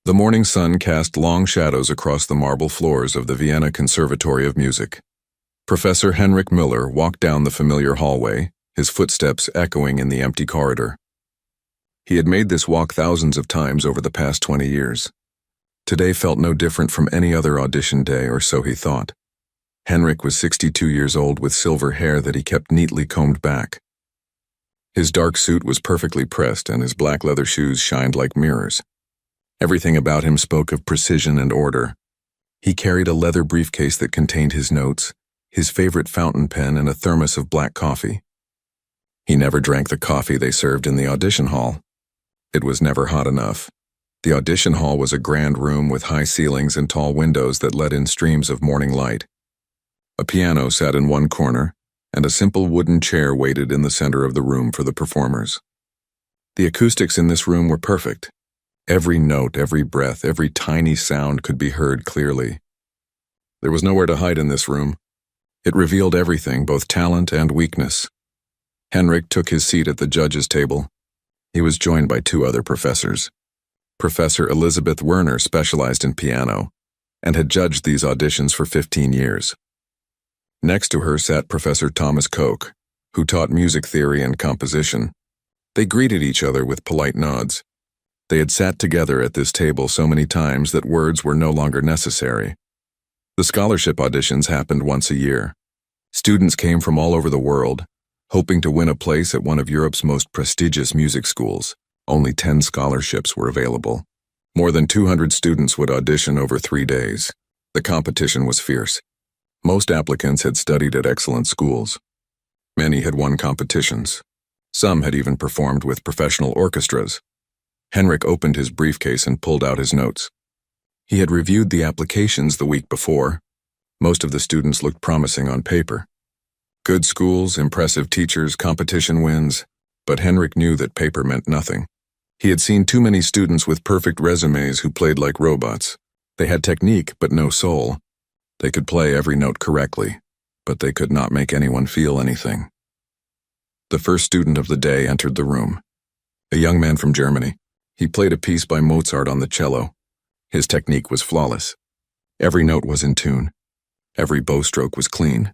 The morning sun cast long shadows across the marble floors of the Vienna Conservatory of Music. Professor Henrik Müller walked down the familiar hallway, his footsteps echoing in the empty corridor. He had made this walk thousands of times over the past 20 years. Today felt no different from any other audition day, or so he thought. Henrik was 62 years old with silver hair that he kept neatly combed back. His dark suit was perfectly pressed and his black leather shoes shined like mirrors. Everything about him spoke of precision and order. He carried a leather briefcase that contained his notes, his favorite fountain pen, and a thermos of black coffee. He never drank the coffee they served in the audition hall. It was never hot enough. The audition hall was a grand room with high ceilings and tall windows that let in streams of morning light. A piano sat in one corner, and a simple wooden chair waited in the center of the room for the performers. The acoustics in this room were perfect. Every note, every breath, every tiny sound could be heard clearly. There was nowhere to hide in this room. It revealed everything, both talent and weakness. Henrik took his seat at the judges' table. He was joined by two other professors. Professor Elisabeth Werner specialized in piano and had judged these auditions for 15 years. Next to her sat Professor Thomas Koch, who taught music theory and composition. They greeted each other with polite nods. They had sat together at this table so many times that words were no longer necessary. The scholarship auditions happened once a year. Students came from all over the world, hoping to win a place at one of Europe's most prestigious music schools. Only 10 scholarships were available. More than 200 students would audition over 3 days. The competition was fierce. Most applicants had studied at excellent schools. Many had won competitions. Some had even performed with professional orchestras. Henrik opened his briefcase and pulled out his notes. He had reviewed the applications the week before. Most of the students looked promising on paper. Good schools, impressive teachers, competition wins, but Henrik knew that paper meant nothing. He had seen too many students with perfect resumes who played like robots. They had technique, but no soul. They could play every note correctly, but they could not make anyone feel anything. The first student of the day entered the room. A young man from Germany. He played a piece by Mozart on the cello. His technique was flawless. Every note was in tune. Every bow stroke was clean.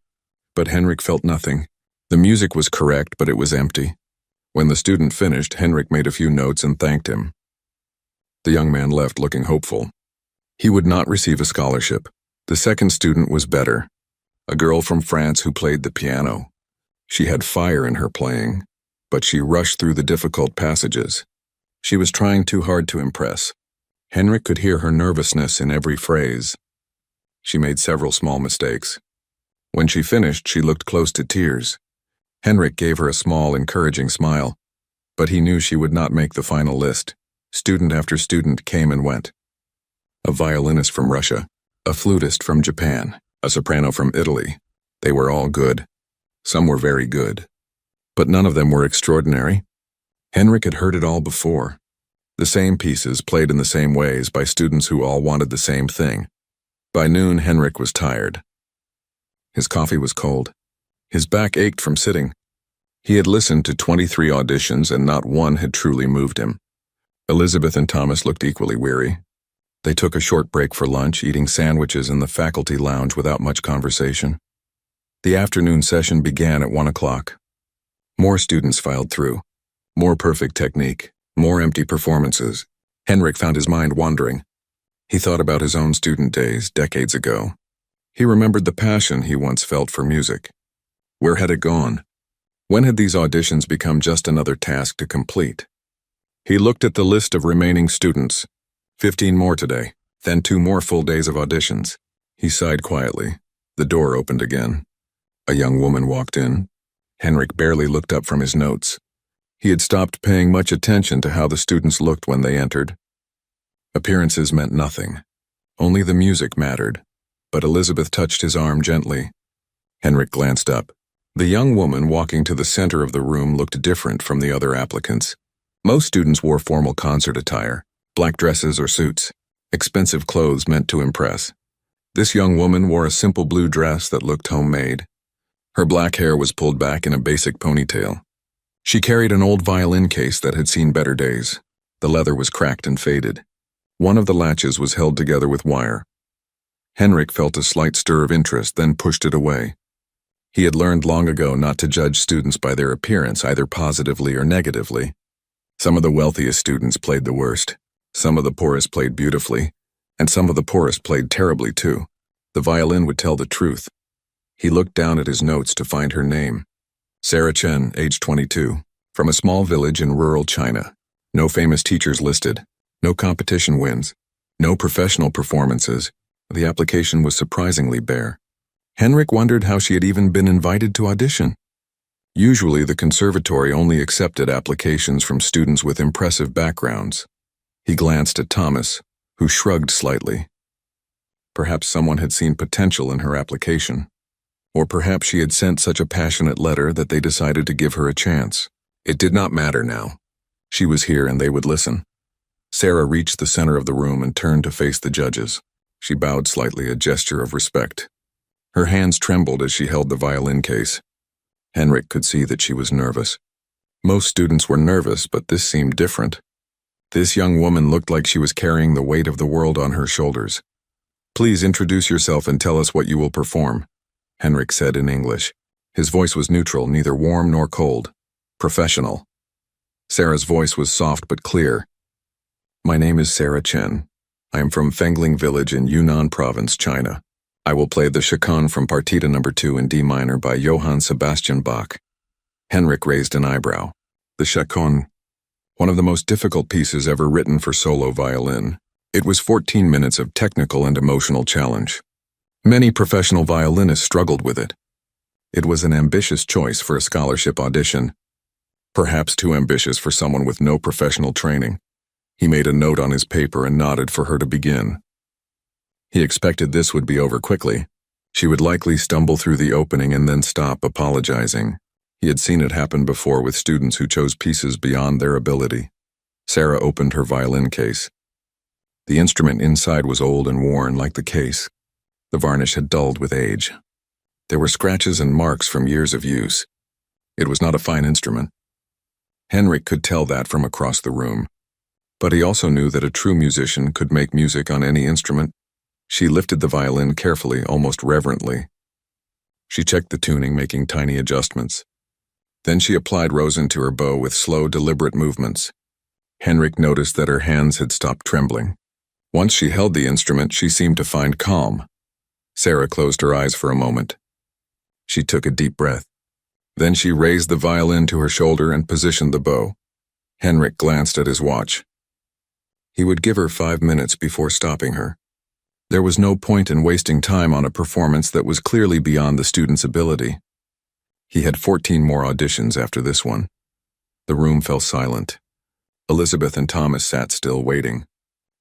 But Henrik felt nothing. The music was correct, but it was empty. When the student finished, Henrik made a few notes and thanked him. The young man left looking hopeful. He would not receive a scholarship. The second student was better. A girl from France who played the piano. She had fire in her playing, but she rushed through the difficult passages. She was trying too hard to impress. Henrik could hear her nervousness in every phrase. She made several small mistakes. When she finished, she looked close to tears. Henrik gave her a small, encouraging smile, but he knew she would not make the final list. Student after student came and went. A violinist from Russia, a flutist from Japan, a soprano from Italy. They were all good. Some were very good. But none of them were extraordinary. Henrik had heard it all before. The same pieces played in the same ways by students who all wanted the same thing. By noon, Henrik was tired. His coffee was cold. His back ached from sitting. He had listened to 23 auditions and not one had truly moved him. Elizabeth and Thomas looked equally weary. They took a short break for lunch, eating sandwiches in the faculty lounge without much conversation. The afternoon session began at 1 o'clock. More students filed through. More perfect technique. More empty performances. Henrik found his mind wandering. He thought about his own student days, decades ago. He remembered the passion he once felt for music. Where had it gone? When had these auditions become just another task to complete? He looked at the list of remaining students. 15 more today, then 2 more full days of auditions. He sighed quietly. The door opened again. A young woman walked in. Henrik barely looked up from his notes. He had stopped paying much attention to how the students looked when they entered. Appearances meant nothing. Only the music mattered. But Elizabeth touched his arm gently. Henrik glanced up. The young woman walking to the center of the room looked different from the other applicants. Most students wore formal concert attire, black dresses or suits, expensive clothes meant to impress. This young woman wore a simple blue dress that looked homemade. Her black hair was pulled back in a basic ponytail. She carried an old violin case that had seen better days. The leather was cracked and faded. One of the latches was held together with wire. Henrik felt a slight stir of interest, then pushed it away. He had learned long ago not to judge students by their appearance, either positively or negatively. Some of the wealthiest students played the worst. Some of the poorest played beautifully, and some of the poorest played terribly too. The violin would tell the truth. He looked down at his notes to find her name. Sarah Chen, age 22, from a small village in rural China. No famous teachers listed, no competition wins, no professional performances. The application was surprisingly bare. Henrik wondered how she had even been invited to audition. Usually, the conservatory only accepted applications from students with impressive backgrounds. He glanced at Thomas, who shrugged slightly. Perhaps someone had seen potential in her application. Or perhaps she had sent such a passionate letter that they decided to give her a chance. It did not matter now. She was here and they would listen. Sarah reached the center of the room and turned to face the judges. She bowed slightly, a gesture of respect. Her hands trembled as she held the violin case. Henrik could see that she was nervous. Most students were nervous, but this seemed different. This young woman looked like she was carrying the weight of the world on her shoulders. "Please introduce yourself and tell us what you will perform," Henrik said in English. His voice was neutral, neither warm nor cold. Professional. Sarah's voice was soft but clear. "My name is Sarah Chen. I am from Fengling Village in Yunnan Province, China. I will play the Chaconne from Partita No. 2 in D minor by Johann Sebastian Bach." Henrik raised an eyebrow. The Chaconne, one of the most difficult pieces ever written for solo violin. It was 14 minutes of technical and emotional challenge. Many professional violinists struggled with it. It was an ambitious choice for a scholarship audition, perhaps too ambitious for someone with no professional training. He made a note on his paper and nodded for her to begin. He expected this would be over quickly. She would likely stumble through the opening and then stop, apologizing. He had seen it happen before with students who chose pieces beyond their ability. Sarah opened her violin case. The instrument inside was old and worn like the case. The varnish had dulled with age. There were scratches and marks from years of use. It was not a fine instrument. Henrik could tell that from across the room. But he also knew that a true musician could make music on any instrument. She lifted the violin carefully, almost reverently. She checked the tuning, making tiny adjustments. Then she applied rosin to her bow with slow, deliberate movements. Henrik noticed that her hands had stopped trembling. Once she held the instrument, she seemed to find calm. Sarah closed her eyes for a moment. She took a deep breath. Then she raised the violin to her shoulder and positioned the bow. Henrik glanced at his watch. He would give her 5 minutes before stopping her. There was no point in wasting time on a performance that was clearly beyond the student's ability. He had 14 more auditions after this one. The room fell silent. Elizabeth and Thomas sat still, waiting.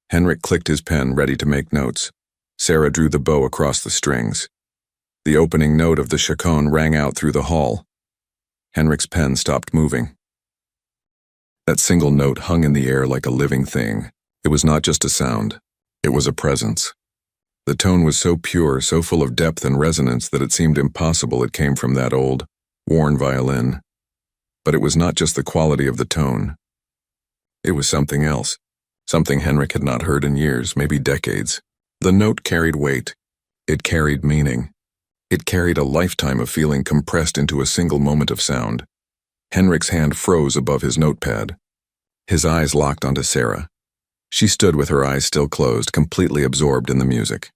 Henrik clicked his pen, ready to make notes. Sarah drew the bow across the strings. The opening note of the Chaconne rang out through the hall. Henrik's pen stopped moving. That single note hung in the air like a living thing. It was not just a sound. It was a presence. The tone was so pure, so full of depth and resonance that it seemed impossible it came from that old, worn violin. But it was not just the quality of the tone. It was something else, something Henrik had not heard in years, maybe decades. The note carried weight. It carried meaning. It carried a lifetime of feeling compressed into a single moment of sound. Henrik's hand froze above his notepad. His eyes locked onto Sarah. She stood with her eyes still closed, completely absorbed in the music.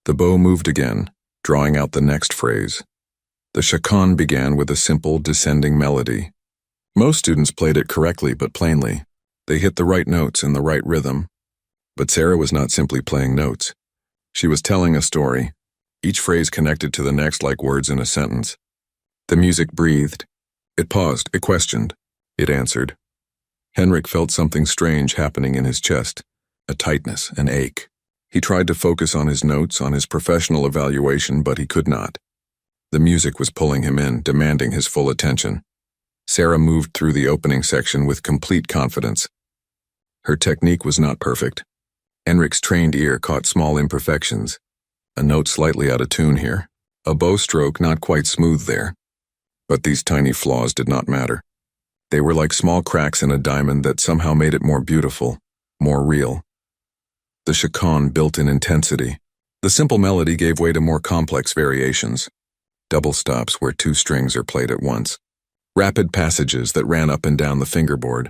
The bow moved again, drawing out the next phrase. The Chaconne began with a simple, descending melody. Most students played it correctly but plainly. They hit the right notes in the right rhythm. But Sarah was not simply playing notes. She was telling a story, each phrase connected to the next like words in a sentence. The music breathed. It paused, it questioned, it answered. Henrik felt something strange happening in his chest, a tightness, an ache. He tried to focus on his notes, on his professional evaluation, but he could not. The music was pulling him in, demanding his full attention. Sarah moved through the opening section with complete confidence. Her technique was not perfect. Henrik's trained ear caught small imperfections. A note slightly out of tune here, a bow stroke not quite smooth there. But these tiny flaws did not matter. They were like small cracks in a diamond that somehow made it more beautiful, more real. The chaconne built in intensity. The simple melody gave way to more complex variations. Double stops where two strings are played at once. Rapid passages that ran up and down the fingerboard.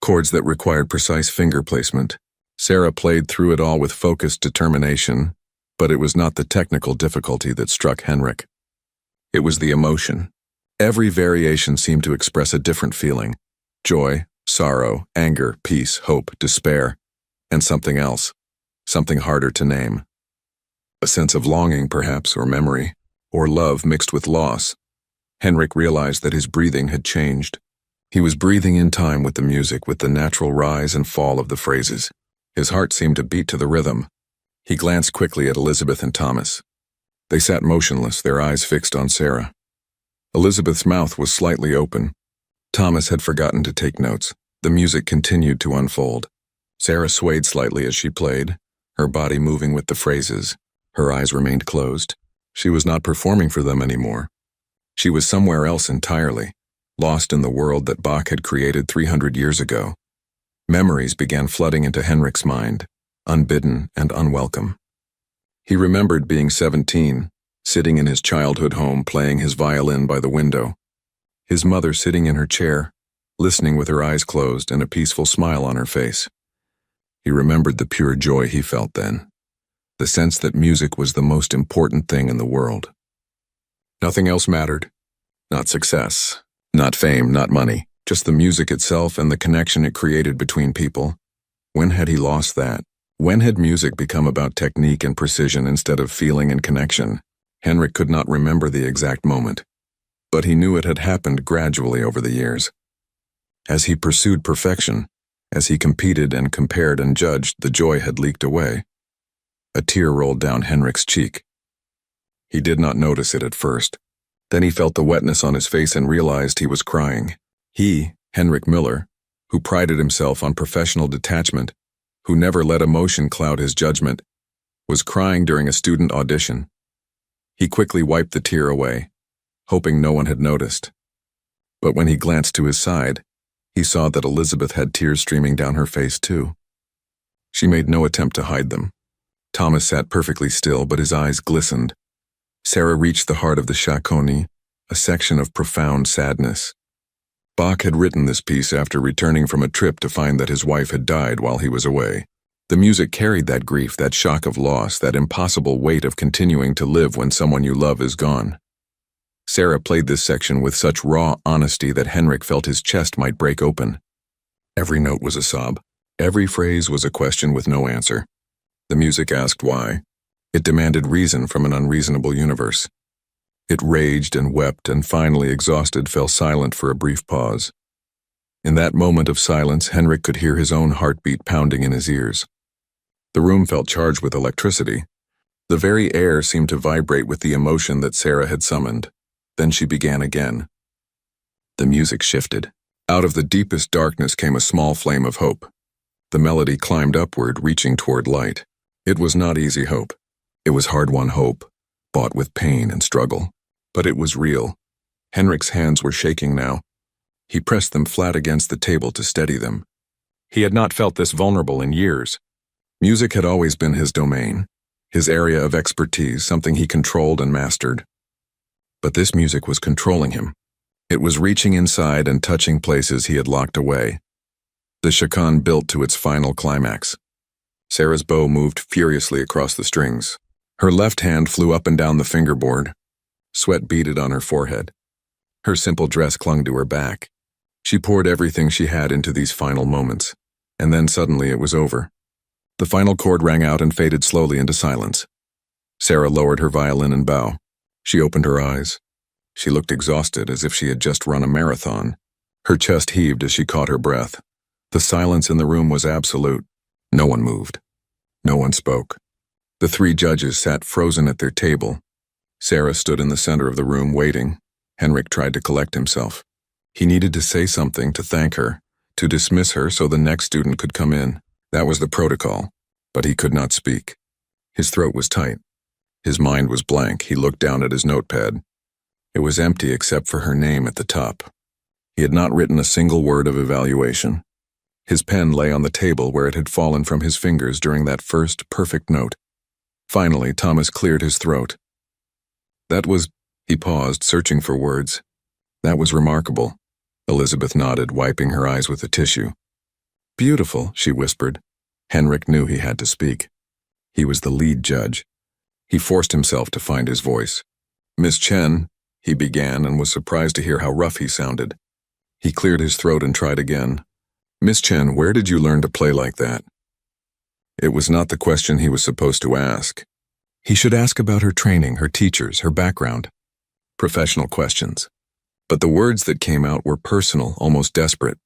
Chords that required precise finger placement. Sarah played through it all with focused determination, but it was not the technical difficulty that struck Henrik. It was the emotion. Every variation seemed to express a different feeling. Joy, sorrow, anger, peace, hope, despair, and something else. Something harder to name. A sense of longing, perhaps, or memory, or love mixed with loss. Henrik realized that his breathing had changed. He was breathing in time with the music, with the natural rise and fall of the phrases. His heart seemed to beat to the rhythm. He glanced quickly at Elizabeth and Thomas. They sat motionless, their eyes fixed on Sarah. Elizabeth's mouth was slightly open. Thomas had forgotten to take notes. The music continued to unfold. Sarah swayed slightly as she played, her body moving with the phrases. Her eyes remained closed. She was not performing for them anymore. She was somewhere else entirely, lost in the world that Bach had created 300 years ago. Memories began flooding into Henrik's mind, unbidden and unwelcome. He remembered being 17, sitting in his childhood home playing his violin by the window. His mother sitting in her chair, listening with her eyes closed and a peaceful smile on her face. He remembered the pure joy he felt then, the sense that music was the most important thing in the world. Nothing else mattered. Not success, not fame, not money, just the music itself and the connection it created between people. When had he lost that? When had music become about technique and precision instead of feeling and connection? Henrik could not remember the exact moment, but he knew it had happened gradually over the years. As he pursued perfection, as he competed and compared and judged, the joy had leaked away. A tear rolled down Henrik's cheek. He did not notice it at first. Then he felt the wetness on his face and realized he was crying. He, Henrik Miller, who prided himself on professional detachment, who never let emotion cloud his judgment, was crying during a student audition. He quickly wiped the tear away, hoping no one had noticed. But when he glanced to his side, he saw that Elizabeth had tears streaming down her face too. She made no attempt to hide them. Thomas sat perfectly still, but his eyes glistened. Sarah reached the heart of the chaconne, a section of profound sadness. Bach had written this piece after returning from a trip to find that his wife had died while he was away. The music carried that grief, that shock of loss, that impossible weight of continuing to live when someone you love is gone. Sarah played this section with such raw honesty that Henrik felt his chest might break open. Every note was a sob. Every phrase was a question with no answer. The music asked why. It demanded reason from an unreasonable universe. It raged and wept and finally, exhausted, fell silent for a brief pause. In that moment of silence, Henrik could hear his own heartbeat pounding in his ears. The room felt charged with electricity. The very air seemed to vibrate with the emotion that Sarah had summoned. Then she began again. The music shifted. Out of the deepest darkness came a small flame of hope. The melody climbed upward, reaching toward light. It was not easy hope. It was hard-won hope, bought with pain and struggle. But it was real. Henrik's hands were shaking now. He pressed them flat against the table to steady them. He had not felt this vulnerable in years. Music had always been his domain, his area of expertise, something he controlled and mastered. But this music was controlling him. It was reaching inside and touching places he had locked away. The chaconne built to its final climax. Sarah's bow moved furiously across the strings. Her left hand flew up and down the fingerboard. Sweat beaded on her forehead. Her simple dress clung to her back. She poured everything she had into these final moments, and then suddenly it was over. The final chord rang out and faded slowly into silence. Sarah lowered her violin and bow. She opened her eyes. She looked exhausted, as if she had just run a marathon. Her chest heaved as she caught her breath. The silence in the room was absolute. No one moved. No one spoke. The three judges sat frozen at their table. Sarah stood in the center of the room, waiting. Henrik tried to collect himself. He needed to say something, to thank her, to dismiss her so the next student could come in. That was the protocol. But he could not speak. His throat was tight. His mind was blank. He looked down at his notepad. It was empty except for her name at the top. He had not written a single word of evaluation. His pen lay on the table where it had fallen from his fingers during that first perfect note. Finally, Thomas cleared his throat. That was... He paused, searching for words. That was remarkable. Elizabeth nodded, wiping her eyes with a tissue. Beautiful, she whispered. Henrik knew he had to speak. He was the lead judge. He forced himself to find his voice. Miss Chen, he began, and was surprised to hear how rough he sounded. He cleared his throat and tried again. Miss Chen, where did you learn to play like that? It was not the question he was supposed to ask. He should ask about her training, her teachers, her background. Professional questions. But the words that came out were personal, almost desperate.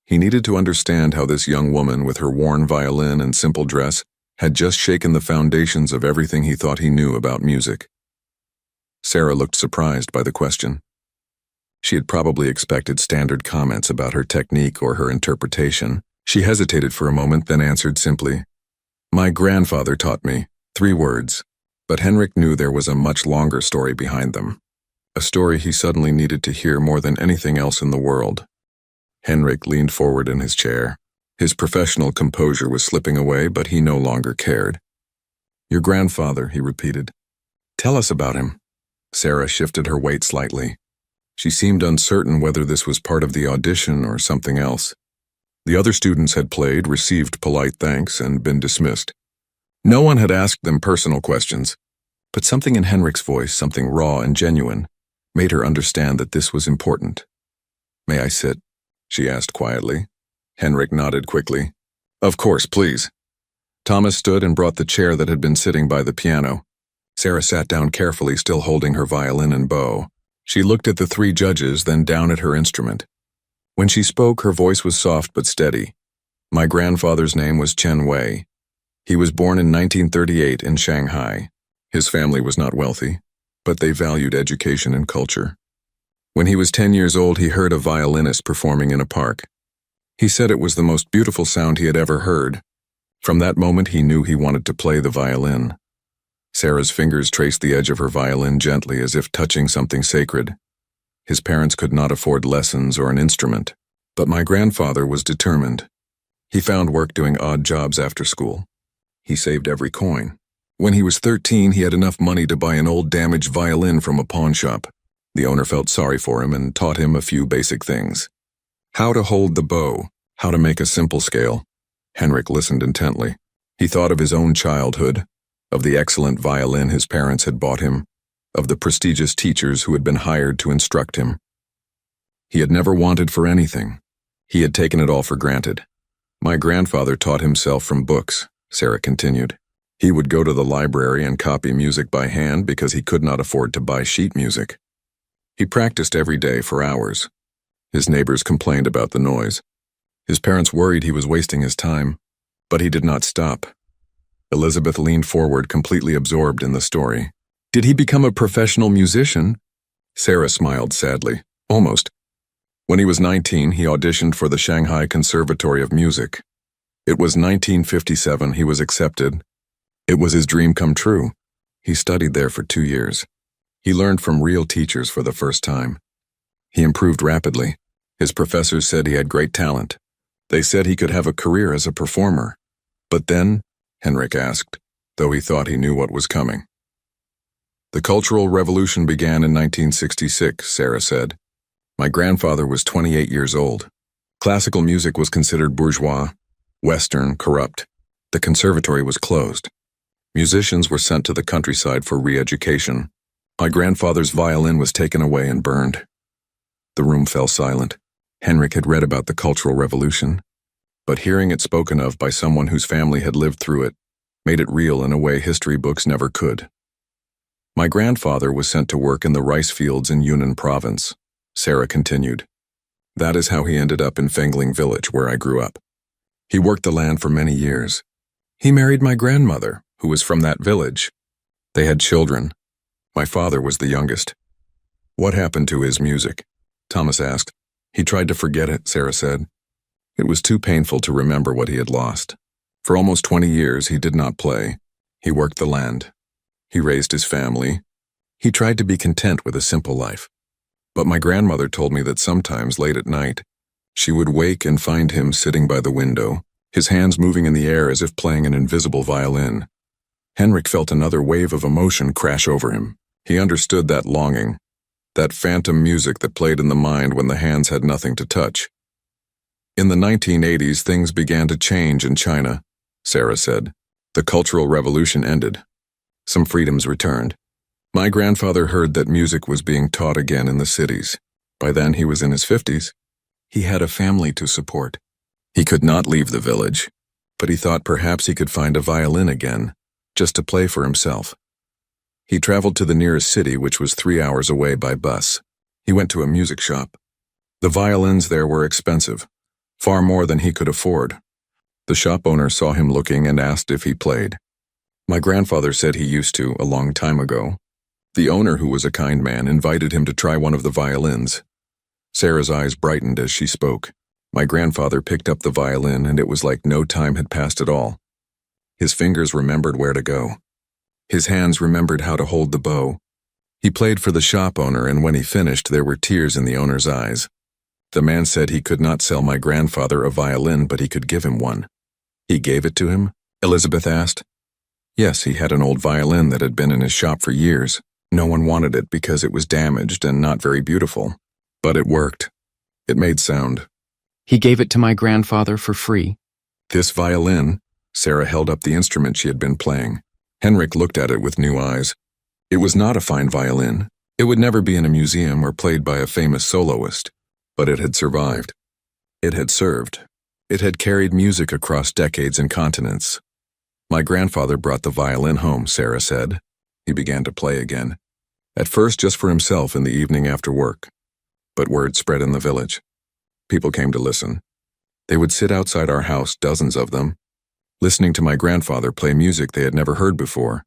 He needed to understand how this young woman with her worn violin and simple dress had just shaken the foundations of everything he thought he knew about music. Sarah looked surprised by the question. She had probably expected standard comments about her technique or her interpretation. She hesitated for a moment, then answered simply, My grandfather taught me. 3 words. But Henrik knew there was a much longer story behind them. A story he suddenly needed to hear more than anything else in the world. Henrik leaned forward in his chair. His professional composure was slipping away, but he no longer cared. Your grandfather, he repeated. Tell us about him. Sarah shifted her weight slightly. She seemed uncertain whether this was part of the audition or something else. The other students had played, received polite thanks, and been dismissed. No one had asked them personal questions, but something in Henrik's voice, something raw and genuine, made her understand that this was important. May I sit? She asked quietly. Henrik nodded quickly. Of course, please. Thomas stood and brought the chair that had been sitting by the piano. Sarah sat down carefully, still holding her violin and bow. She looked at the 3 judges, then down at her instrument. When she spoke, her voice was soft but steady. My grandfather's name was Chen Wei. He was born in 1938 in Shanghai. His family was not wealthy, but they valued education and culture. When he was 10 years old, he heard a violinist performing in a park. He said it was the most beautiful sound he had ever heard. From that moment, he knew he wanted to play the violin. Sarah's fingers traced the edge of her violin gently, as if touching something sacred. His parents could not afford lessons or an instrument, but my grandfather was determined. He found work doing odd jobs after school. He saved every coin. When he was 13, he had enough money to buy an old damaged violin from a pawn shop. The owner felt sorry for him and taught him a few basic things. How to hold the bow, how to make a simple scale. Henrik listened intently. He thought of his own childhood, of the excellent violin his parents had bought him, of the prestigious teachers who had been hired to instruct him. He had never wanted for anything. He had taken it all for granted. My grandfather taught himself from books, Sarah continued. He would go to the library and copy music by hand because he could not afford to buy sheet music. He practiced every day for hours. His neighbors complained about the noise. His parents worried he was wasting his time, but he did not stop. Elizabeth leaned forward, completely absorbed in the story. Did he become a professional musician? Sarah smiled sadly. Almost. When he was 19, he auditioned for the Shanghai Conservatory of Music. It was 1957 he was accepted. It was his dream come true. He studied there for 2 years. He learned from real teachers for the first time. He improved rapidly. His professors said he had great talent. They said he could have a career as a performer. But then, Henrik asked, though he thought he knew what was coming. The Cultural Revolution began in 1966, Sarah said. My grandfather was 28 years old. Classical music was considered bourgeois, Western, corrupt. The conservatory was closed. Musicians were sent to the countryside for re-education. My grandfather's violin was taken away and burned. The room fell silent. Henrik had read about the Cultural Revolution, but hearing it spoken of by someone whose family had lived through it made it real in a way history books never could. My grandfather was sent to work in the rice fields in Yunnan province, Sarah continued. That is how he ended up in Fengling village, where I grew up. He worked the land for many years. He married my grandmother, who was from that village. They had children. My father was the youngest. What happened to his music? Thomas asked. He tried to forget it, Sarah said. It was too painful to remember what he had lost. For almost 20 years, he did not play. He worked the land. He raised his family. He tried to be content with a simple life. But my grandmother told me that sometimes, late at night, She would wake and find him sitting by the window, his hands moving in the air as if playing an invisible violin. Henrik felt another wave of emotion crash over him. He understood that longing, that phantom music that played in the mind when the hands had nothing to touch. In the 1980s, things began to change in China, Sarah said. The Cultural Revolution ended. Some freedoms returned. My grandfather heard that music was being taught again in the cities. By then, he was in his 50s. He had a family to support. He could not leave the village, but he thought perhaps he could find a violin again, just to play for himself. He traveled to the nearest city, which was 3 hours away by bus. He went to a music shop. The violins there were expensive, far more than he could afford. The shop owner saw him looking and asked if he played. My grandfather said he used to, a long time ago. The owner, who was a kind man, invited him to try one of the violins. Sarah's eyes brightened as she spoke. My grandfather picked up the violin, and it was like no time had passed at all. His fingers remembered where to go. His hands remembered how to hold the bow. He played for the shop owner, and when he finished, there were tears in the owner's eyes. The man said he could not sell my grandfather a violin, but he could give him one. He gave it to him? Elizabeth asked. Yes, he had an old violin that had been in his shop for years. No one wanted it because it was damaged and not very beautiful. But it worked. It made sound. He gave it to my grandfather for free. This violin, Sarah held up the instrument she had been playing. Henrik looked at it with new eyes. It was not a fine violin. It would never be in a museum or played by a famous soloist. But it had survived. It had served. It had carried music across decades and continents. My grandfather brought the violin home, Sarah said. He began to play again. At first just for himself in the evening after work. But word spread in the village. People came to listen. They would sit outside our house, dozens of them, listening to my grandfather play music they had never heard before.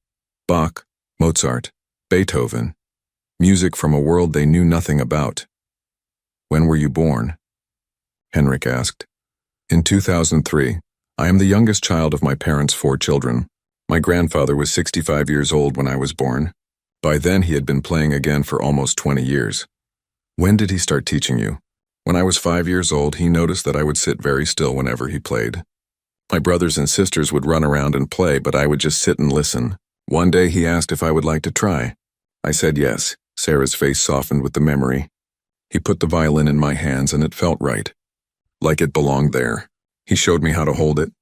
Bach, Mozart, Beethoven. Music from a world they knew nothing about. When were you born? Henrik asked. In 2003. I am the youngest child of my parents' 4 children. My grandfather was 65 years old when I was born. By then he had been playing again for almost 20 years. When did he start teaching you? When I was 5 years old, he noticed that I would sit very still whenever he played. My brothers and sisters would run around and play, but I would just sit and listen. One day he asked if I would like to try. I said yes. Sarah's face softened with the memory. He put the violin in my hands and it felt right. Like it belonged there. He showed me how to hold it,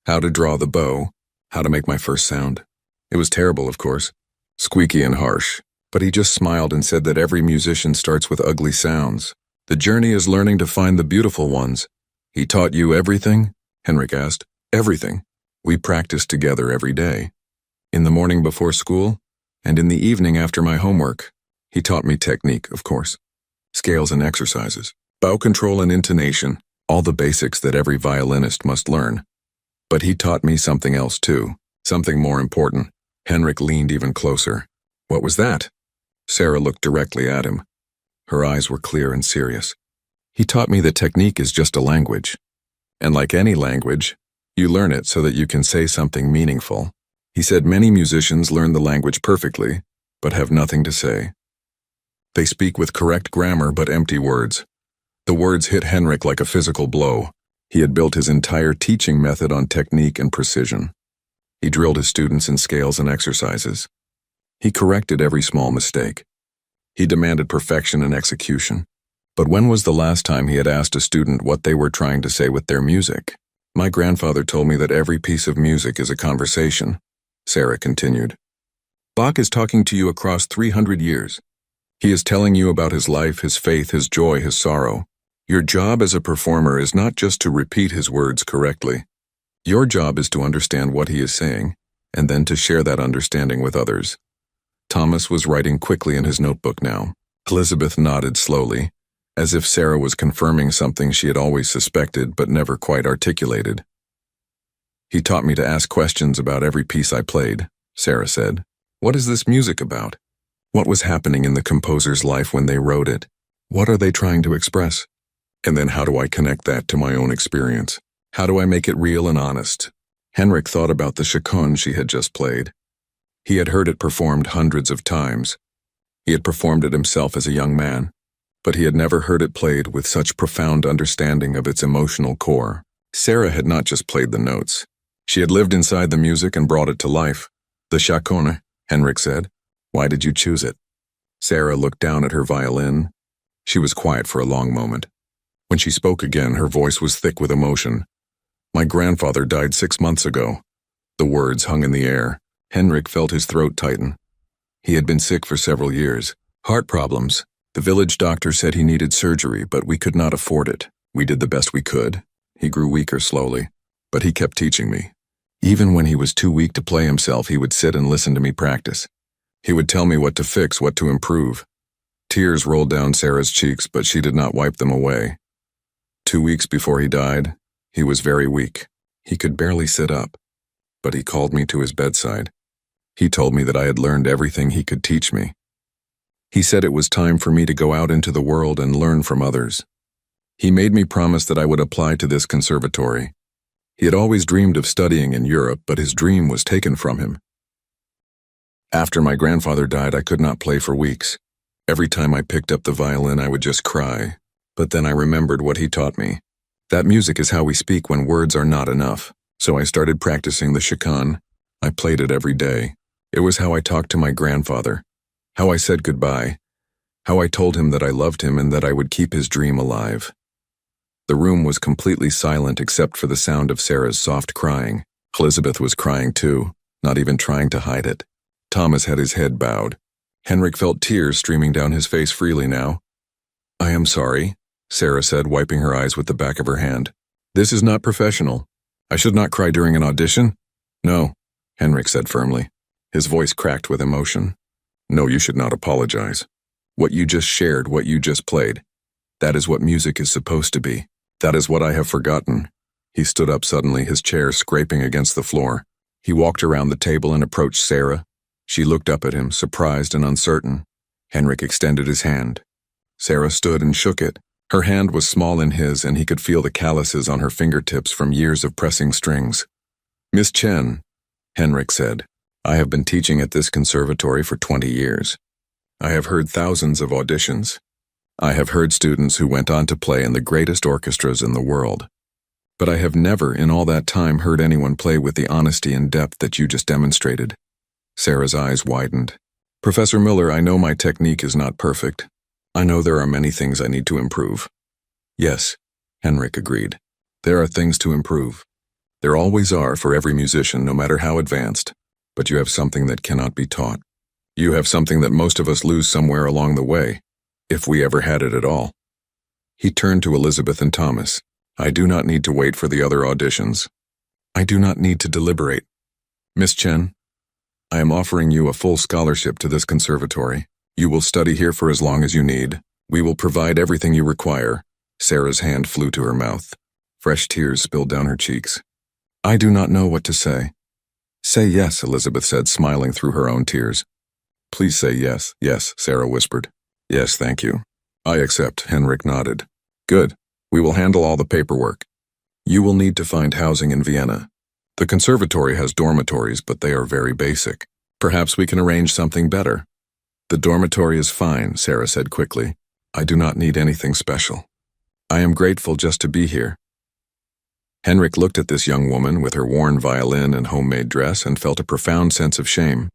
how to draw the bow, how to make my first sound. It was terrible, of course, squeaky and harsh, but he just smiled and said that every musician starts with ugly sounds. The journey is learning to find the beautiful ones. He taught you everything? Henrik asked. Everything. We practiced together every day. In the morning before school, and in the evening after my homework. He taught me technique, of course. Scales and exercises, bow control and intonation, all the basics that every violinist must learn. But he taught me something else too, something more important. Henrik leaned even closer. What was that? Sarah looked directly at him. Her eyes were clear and serious. He taught me that technique is just a language. And like any language, you learn it so that you can say something meaningful. He said many musicians learn the language perfectly, but have nothing to say. They speak with correct grammar but empty words. The words hit Henrik like a physical blow. He had built his entire teaching method on technique and precision. He drilled his students in scales and exercises. He corrected every small mistake. He demanded perfection and execution. But when was the last time he had asked a student what they were trying to say with their music? My grandfather told me that every piece of music is a conversation, Sarah continued. Bach is talking to you across 300 years. He is telling you about his life, his faith, his joy, his sorrow. Your job as a performer is not just to repeat his words correctly. Your job is to understand what he is saying, and then to share that understanding with others. Thomas was writing quickly in his notebook now. Elizabeth nodded slowly, as if Sarah was confirming something she had always suspected but never quite articulated. He taught me to ask questions about every piece I played, Sarah said. What is this music about? What was happening in the composer's life when they wrote it? What are they trying to express? And then how do I connect that to my own experience? How do I make it real and honest? Henrik thought about the chaconne she had just played. He had heard it performed hundreds of times. He had performed it himself as a young man. but he had never heard it played with such profound understanding of its emotional core. Sarah had not just played the notes. She had lived inside the music and brought it to life. The chaconne, Henrik said. Why did you choose it? Sarah looked down at her violin. She was quiet for a long moment. When she spoke again, her voice was thick with emotion. My grandfather died 6 months ago. The words hung in the air. Henrik felt his throat tighten. He had been sick for several years. Heart problems. The village doctor said he needed surgery, but we could not afford it. We did the best we could. He grew weaker slowly, but he kept teaching me. Even when he was too weak to play himself, he would sit and listen to me practice. He would tell me what to fix, what to improve. Tears rolled down Sarah's cheeks, but she did not wipe them away. 2 weeks before he died, he was very weak. He could barely sit up, but he called me to his bedside. He told me that I had learned everything he could teach me. He said it was time for me to go out into the world and learn from others. He made me promise that I would apply to this conservatory. He had always dreamed of studying in Europe, but his dream was taken from him. After my grandfather died, I could not play for weeks. Every time I picked up the violin, I would just cry. But then I remembered what he taught me. That music is how we speak when words are not enough. So I started practicing the chaconne. I played it every day. It was how I talked to my grandfather, how I said goodbye, how I told him that I loved him and that I would keep his dream alive. The room was completely silent except for the sound of Sarah's soft crying. Elizabeth was crying too, not even trying to hide it. Thomas had his head bowed. Henrik felt tears streaming down his face freely now. I am sorry, Sarah said, wiping her eyes with the back of her hand. This is not professional. I should not cry during an audition? No, Henrik said firmly. His voice cracked with emotion. No, you should not apologize. What you just shared, what you just played, that is what music is supposed to be. That is what I have forgotten. He stood up suddenly, his chair scraping against the floor. He walked around the table and approached Sarah. She looked up at him, surprised and uncertain. Henrik extended his hand. Sarah stood and shook it. Her hand was small in his, and he could feel the calluses on her fingertips from years of pressing strings. Miss Chen, Henrik said, I have been teaching at this conservatory for 20 years. I have heard thousands of auditions. I have heard students who went on to play in the greatest orchestras in the world. But I have never in all that time heard anyone play with the honesty and depth that you just demonstrated. Sarah's eyes widened. Professor Miller, I know my technique is not perfect. I know there are many things I need to improve. Yes, Henrik agreed. There are things to improve. There always are for every musician, no matter how advanced. But you have something that cannot be taught. You have something that most of us lose somewhere along the way, if we ever had it at all. He turned to Elizabeth and Thomas. I do not need to wait for the other auditions. I do not need to deliberate. Miss Chen, I am offering you a full scholarship to this conservatory. You will study here for as long as you need. We will provide everything you require. Sarah's hand flew to her mouth. Fresh tears spilled down her cheeks. I do not know what to say. Say yes, Elizabeth said, smiling through her own tears. Please say yes. Yes, Sarah whispered. Yes, thank you. I accept, Henrik nodded. Good. We will handle all the paperwork. You will need to find housing in Vienna. The conservatory has dormitories, but they are very basic. Perhaps we can arrange something better. The dormitory is fine, Sarah said quickly. I do not need anything special. I am grateful just to be here. Henrik looked at this young woman with her worn violin and homemade dress and felt a profound sense of shame.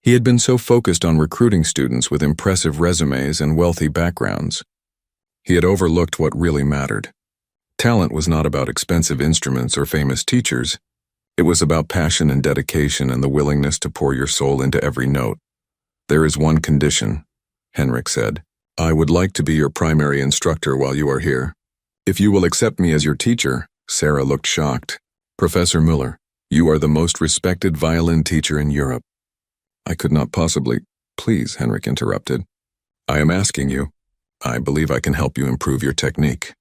He had been so focused on recruiting students with impressive resumes and wealthy backgrounds. He had overlooked what really mattered. Talent was not about expensive instruments or famous teachers. It was about passion and dedication and the willingness to pour your soul into every note. There is one condition, Henrik said. I would like to be your primary instructor while you are here. If you will accept me as your teacher, Sarah looked shocked. Professor Müller, you are the most respected violin teacher in Europe. I could not possibly. Please, Henrik interrupted. I am asking you. I believe I can help you improve your technique.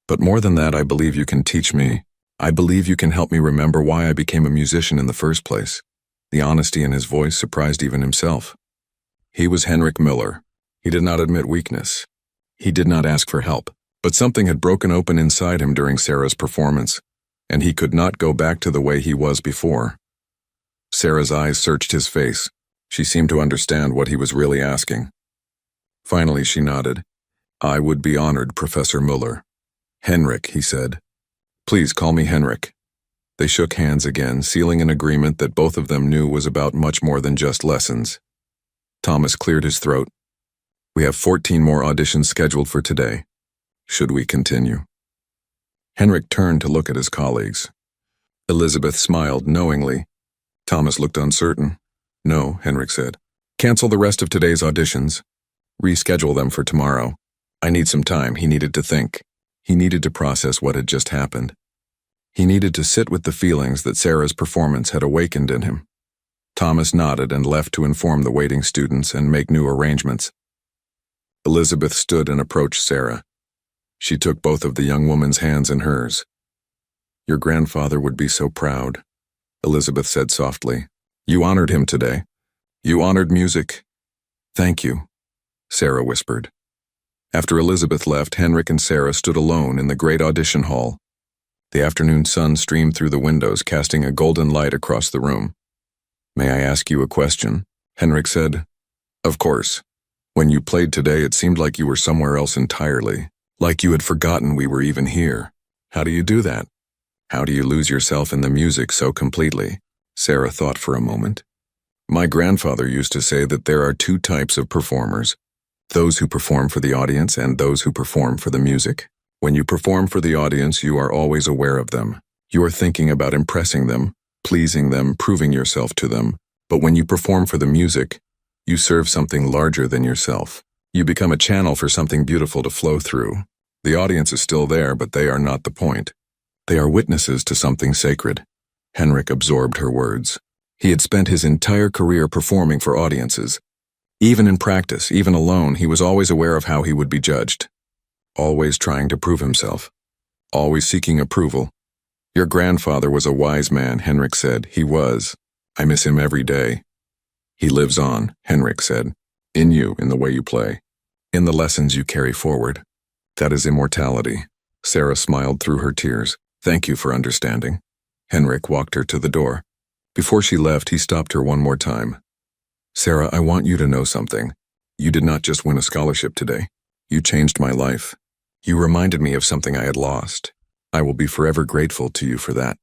But more than that, I believe you can teach me. I believe you can help me remember why I became a musician in the first place. The honesty in his voice surprised even himself. He was Henrik Müller. He did not admit weakness. He did not ask for help. But something had broken open inside him during Sarah's performance, and he could not go back to the way he was before. Sarah's eyes searched his face. She seemed to understand what he was really asking. Finally, she nodded. I would be honored, Professor Muller. Henrik, he said. Please call me Henrik. They shook hands again, sealing an agreement that both of them knew was about much more than just lessons. Thomas cleared his throat. We have 14 more auditions scheduled for today. Should we continue? Henrik turned to look at his colleagues. Elizabeth smiled knowingly. Thomas looked uncertain. No, Henrik said. Cancel the rest of today's auditions. Reschedule them for tomorrow. I need some time. He needed to think. He needed to process what had just happened. He needed to sit with the feelings that Sarah's performance had awakened in him. Thomas nodded and left to inform the waiting students and make new arrangements. Elizabeth stood and approached Sarah. She took both of the young woman's hands in hers. Your grandfather would be so proud, Elizabeth said softly. You honored him today. You honored music. Thank you, Sarah whispered. After Elizabeth left, Henrik and Sarah stood alone in the great audition hall. The afternoon sun streamed through the windows, casting a golden light across the room. May I ask you a question? Henrik said. Of course. When you played today, it seemed like you were somewhere else entirely, like you had forgotten we were even here. How do you do that? How do you lose yourself in the music so completely? Sarah thought for a moment. My grandfather used to say that there are two types of performers, those who perform for the audience and those who perform for the music. When you perform for the audience, you are always aware of them. You are thinking about impressing them, pleasing them, proving yourself to them. But when you perform for the music, you serve something larger than yourself. You become a channel for something beautiful to flow through. The audience is still there, but they are not the point. They are witnesses to something sacred. Henrik absorbed her words. He had spent his entire career performing for audiences. Even in practice, even alone, he was always aware of how he would be judged. Always trying to prove himself. Always seeking approval. Your grandfather was a wise man, Henrik said. He was. I miss him every day. He lives on, Henrik said. In you, in the way you play. In the lessons you carry forward. That is immortality. Sarah smiled through her tears. Thank you for understanding. Henrik walked her to the door. Before she left, he stopped her one more time. Sarah, I want you to know something. You did not just win a scholarship today. You changed my life. You reminded me of something I had lost. I will be forever grateful to you for that.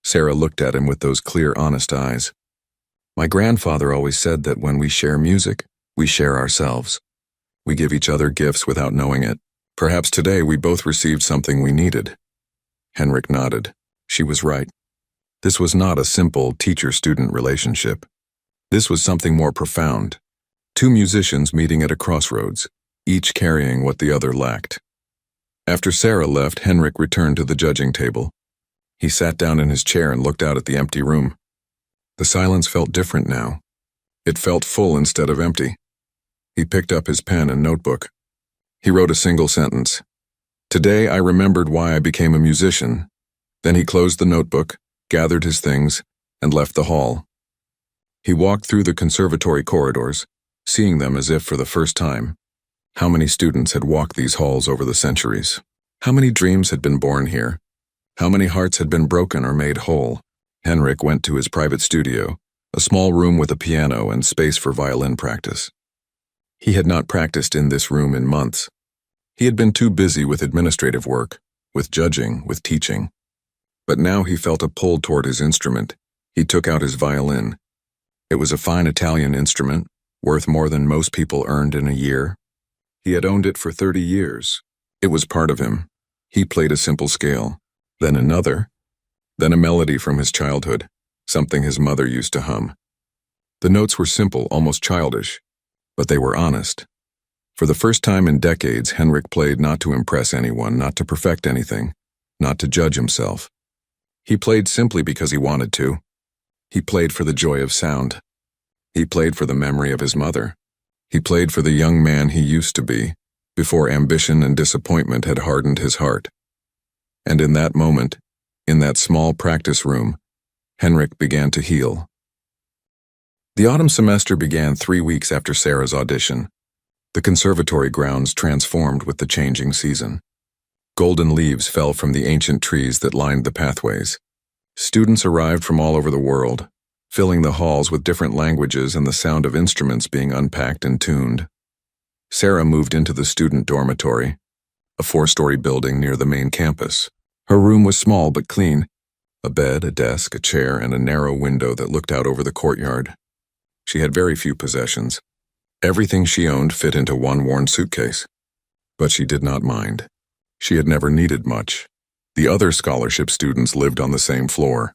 Sarah looked at him with those clear, honest eyes. My grandfather always said that when we share music, we share ourselves. We give each other gifts without knowing it. Perhaps today we both received something we needed. Henrik nodded. She was right. This was not a simple teacher-student relationship. This was something more profound. Two musicians meeting at a crossroads, each carrying what the other lacked. After Sarah left, Henrik returned to the judging table. He sat down in his chair and looked out at the empty room. The silence felt different now. It felt full instead of empty. He picked up his pen and notebook. He wrote a single sentence. Today I remembered why I became a musician. Then he closed the notebook, gathered his things, and left the hall. He walked through the conservatory corridors, seeing them as if for the first time. How many students had walked these halls over the centuries? How many dreams had been born here? How many hearts had been broken or made whole? Henrik went to his private studio, a small room with a piano and space for violin practice. He had not practiced in this room in months. He had been too busy with administrative work, with judging, with teaching. But now he felt a pull toward his instrument. He took out his violin. It was a fine Italian instrument, worth more than most people earned in a year. He had owned it for 30 years. It was part of him. He played a simple scale, then another, then a melody from his childhood, something his mother used to hum. The notes were simple, almost childish, but they were honest. For the first time in decades, Henrik played not to impress anyone, not to perfect anything, not to judge himself. He played simply because he wanted to. He played for the joy of sound. He played for the memory of his mother. He played for the young man he used to be, before ambition and disappointment had hardened his heart. And in that moment, in that small practice room, Henrik began to heal. The autumn semester began 3 weeks after Sarah's audition. The conservatory grounds transformed with the changing season. Golden leaves fell from the ancient trees that lined the pathways. Students arrived from all over the world, filling the halls with different languages and the sound of instruments being unpacked and tuned. Sarah moved into the student dormitory, a 4-story building near the main campus. Her room was small but clean. A bed, a desk, a chair, and a narrow window that looked out over the courtyard. She had very few possessions. Everything she owned fit into one worn suitcase. But she did not mind. She had never needed much. The other scholarship students lived on the same floor.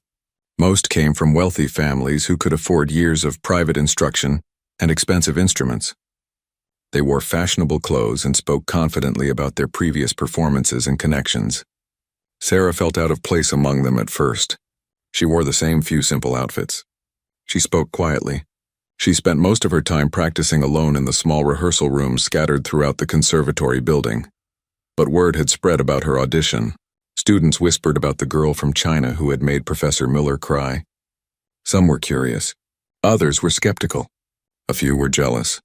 Most came from wealthy families who could afford years of private instruction and expensive instruments. They wore fashionable clothes and spoke confidently about their previous performances and connections. Sarah felt out of place among them at first. She wore the same few simple outfits. She spoke quietly. She spent most of her time practicing alone in the small rehearsal rooms scattered throughout the conservatory building. But word had spread about her audition. Students whispered about the girl from China who had made Professor Miller cry. Some were curious. Others were skeptical. A few were jealous.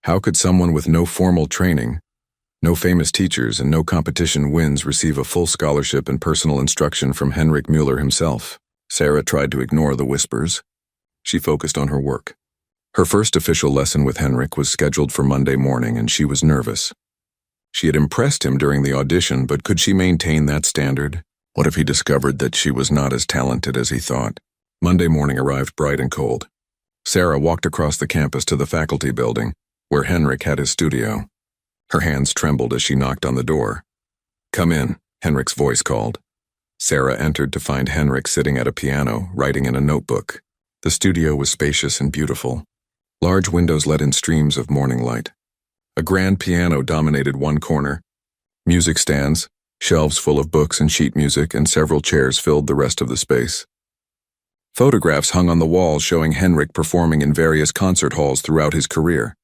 How could someone with no formal training, no famous teachers, and no competition wins receive a full scholarship and personal instruction from Henrik Müller himself? Sarah tried to ignore the whispers. She focused on her work. Her first official lesson with Henrik was scheduled for Monday morning, and she was nervous. She had impressed him during the audition, but could she maintain that standard? What if he discovered that she was not as talented as he thought? Monday morning arrived bright and cold. Sarah walked across the campus to the faculty building, where Henrik had his studio. Her hands trembled as she knocked on the door. "Come in," Henrik's voice called. Sarah entered to find Henrik sitting at a piano, writing in a notebook. The studio was spacious and beautiful. Large windows let in streams of morning light. A grand piano dominated one corner. Music stands, shelves full of books and sheet music, and several chairs filled the rest of the space. Photographs hung on the walls showing Henrik performing in various concert halls throughout his career.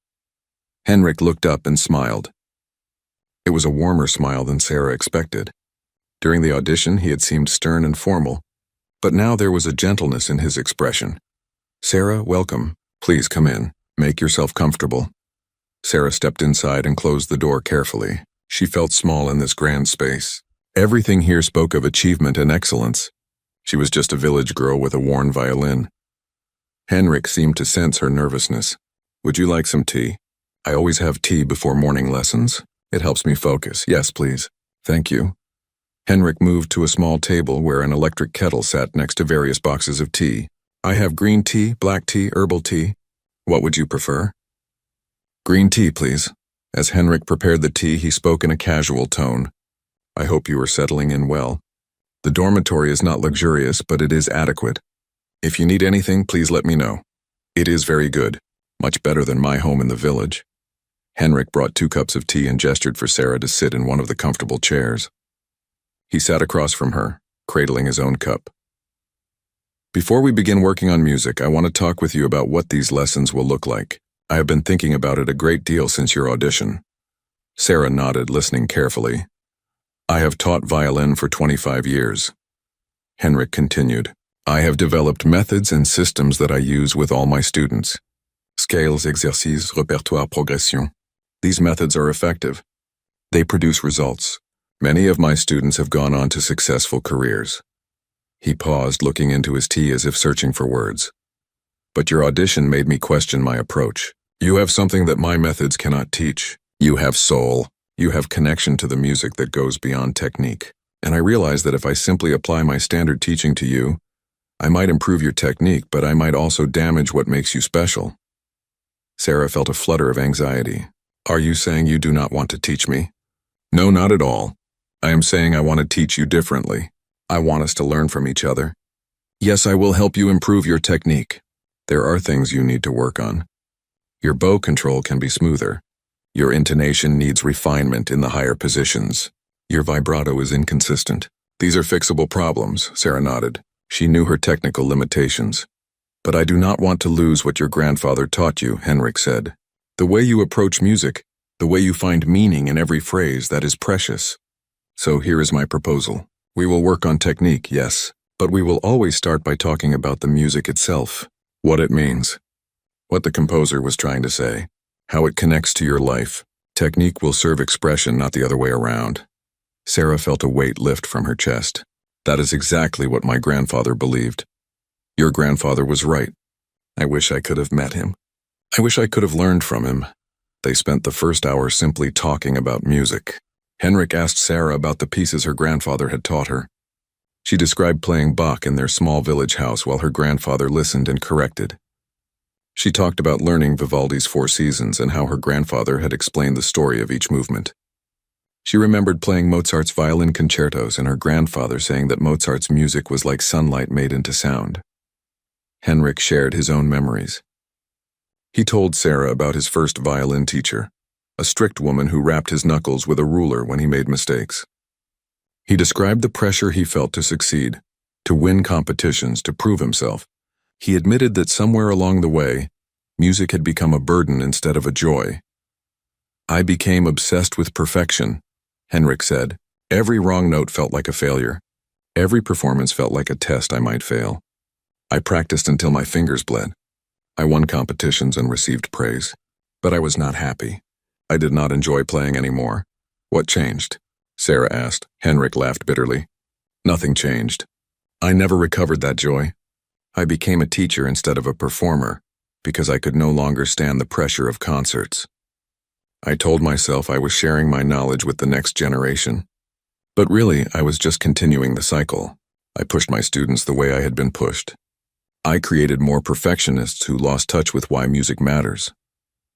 Henrik looked up and smiled. It was a warmer smile than Sarah expected. During the audition, he had seemed stern and formal, but now there was a gentleness in his expression. "Sarah, welcome. Please come in. Make yourself comfortable." Sarah stepped inside and closed the door carefully. She felt small in this grand space. Everything here spoke of achievement and excellence. She was just a village girl with a worn violin. Henrik seemed to sense her nervousness. "Would you like some tea? I always have tea before morning lessons. It helps me focus." "Yes, please." "Thank you." Henrik moved to a small table where an electric kettle sat next to various boxes of tea. "I have green tea, black tea, herbal tea. What would you prefer?" "Green tea, please." As Henrik prepared the tea, he spoke in a casual tone. "I hope you are settling in well. The dormitory is not luxurious, but it is adequate. If you need anything, please let me know. It is very good, much better than my home in the village." Henrik brought 2 cups of tea and gestured for Sarah to sit in one of the comfortable chairs. He sat across from her, cradling his own cup. "Before we begin working on music, I want to talk with you about what these lessons will look like. I have been thinking about it a great deal since your audition." Sarah nodded, listening carefully. "I have taught violin for 25 years. Henrik continued. "I have developed methods and systems that I use with all my students. Scales, exercices, répertoire, progression. These methods are effective. They produce results. Many of my students have gone on to successful careers." He paused, looking into his tea as if searching for words. "But your audition made me question my approach. You have something that my methods cannot teach. You have soul. You have connection to the music that goes beyond technique. And I realize that if I simply apply my standard teaching to you, I might improve your technique, but I might also damage what makes you special." Sarah felt a flutter of anxiety. "Are you saying you do not want to teach me?" "No, not at all. I am saying I want to teach you differently. I want us to learn from each other. Yes, I will help you improve your technique. There are things you need to work on. Your bow control can be smoother. Your intonation needs refinement in the higher positions. Your vibrato is inconsistent. These are fixable problems," Sarah nodded. She knew her technical limitations. "But I do not want to lose what your grandfather taught you," Henrik said. "The way you approach music, the way you find meaning in every phrase, that is precious. So here is my proposal. We will work on technique, yes, but we will always start by talking about the music itself, what it means, what the composer was trying to say, how it connects to your life. Technique will serve expression, not the other way around." Sarah felt a weight lift from her chest. "That is exactly what my grandfather believed. Your grandfather was right. I wish I could have met him. I wish I could have learned from him. They spent the first hour simply talking about music. Henrik asked Sarah about the pieces her grandfather had taught her. She described playing Bach in their small village house while her grandfather listened and corrected. She talked about learning Vivaldi's Four Seasons and how her grandfather had explained the story of each movement. She remembered playing Mozart's violin concertos and her grandfather saying that Mozart's music was like sunlight made into sound. Henrik shared his own memories. He told Sarah about his first violin teacher, a strict woman who rapped his knuckles with a ruler when he made mistakes. He described the pressure he felt to succeed, to win competitions, to prove himself. He admitted that somewhere along the way, music had become a burden instead of a joy. "I became obsessed with perfection," Henrik said. "Every wrong note felt like a failure. Every performance felt like a test I might fail. I practiced until my fingers bled. I won competitions and received praise. But I was not happy. I did not enjoy playing anymore." "What changed?" Sarah asked. Henrik laughed bitterly. "Nothing changed. I never recovered that joy. I became a teacher instead of a performer because I could no longer stand the pressure of concerts. I told myself I was sharing my knowledge with the next generation. But really, I was just continuing the cycle. I pushed my students the way I had been pushed. I created more perfectionists who lost touch with why music matters."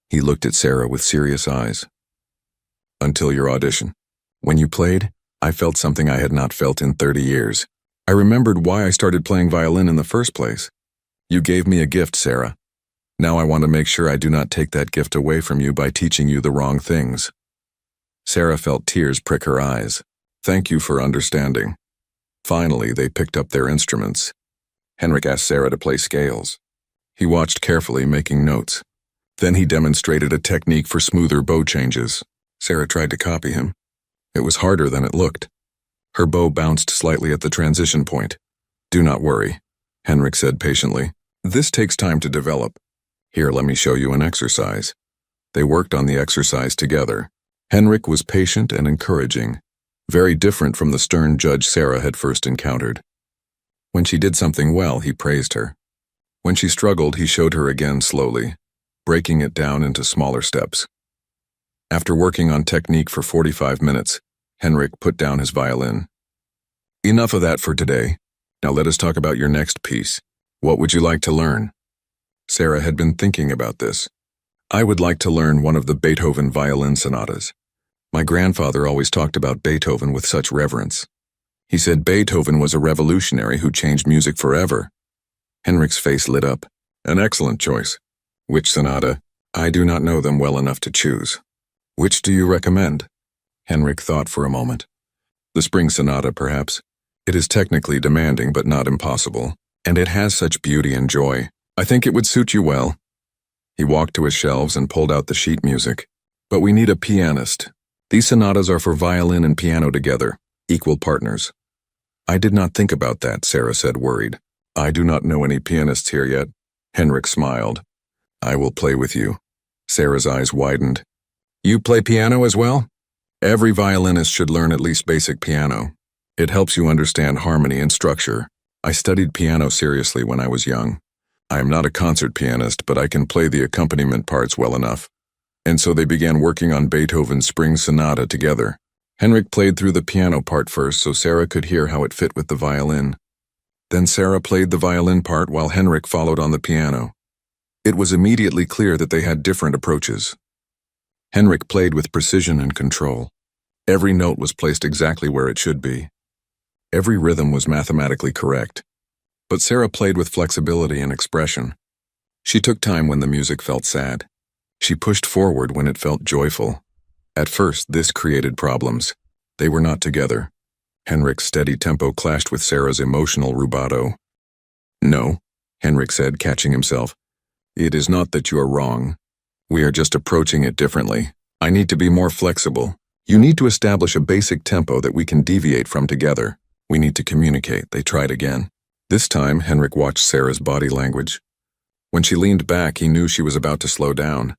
He looked at Sarah with serious eyes. "Until your audition. When you played, I felt something I had not felt in 30 years. I remembered why I started playing violin in the first place. You gave me a gift, Sarah. Now I want to make sure I do not take that gift away from you by teaching you the wrong things." Sarah felt tears prick her eyes. "Thank you for understanding." Finally, they picked up their instruments. Henrik asked Sarah to play scales. He watched carefully, making notes. Then he demonstrated a technique for smoother bow changes. Sarah tried to copy him. It was harder than it looked. Her bow bounced slightly at the transition point. "Do not worry," Henrik said patiently. "This takes time to develop. Here, let me show you an exercise." They worked on the exercise together. Henrik was patient and encouraging, very different from the stern judge Sarah had first encountered. When she did something well, he praised her. When she struggled, he showed her again slowly, breaking it down into smaller steps. After working on technique for 45 minutes, Henrik put down his violin. "Enough of that for today. Now let us talk about your next piece. What would you like to learn?" Sarah had been thinking about this. "I would like to learn one of the Beethoven violin sonatas. My grandfather always talked about Beethoven with such reverence. He said Beethoven was a revolutionary who changed music forever." Henrik's face lit up. "An excellent choice. Which sonata? I do not know them well enough to choose. Which do you recommend?" Henrik thought for a moment. "The Spring Sonata, perhaps. It is technically demanding but not impossible, and it has such beauty and joy. I think it would suit you well." He walked to his shelves and pulled out the sheet music. "But we need a pianist. These sonatas are for violin and piano together, equal partners." "I did not think about that," Sarah said, worried. "I do not know any pianists here yet." Henrik smiled. "I will play with you." Sarah's eyes widened. "You play piano as well?" "Every violinist should learn at least basic piano. It helps you understand harmony and structure. I studied piano seriously when I was young. I am not a concert pianist, but I can play the accompaniment parts well enough." And so they began working on Beethoven's Spring Sonata together. Henrik played through the piano part first so Sarah could hear how it fit with the violin. Then Sarah played the violin part while Henrik followed on the piano. It was immediately clear that they had different approaches. Henrik played with precision and control. Every note was placed exactly where it should be. Every rhythm was mathematically correct. But Sarah played with flexibility and expression. She took time when the music felt sad. She pushed forward when it felt joyful. At first, this created problems. They were not together. Henrik's steady tempo clashed with Sarah's emotional rubato. "No," Henrik said, catching himself. "It is not that you are wrong. We are just approaching it differently. I need to be more flexible. You need to establish a basic tempo that we can deviate from together. We need to communicate." They tried again. This time, Henrik watched Sarah's body language. When she leaned back, he knew she was about to slow down.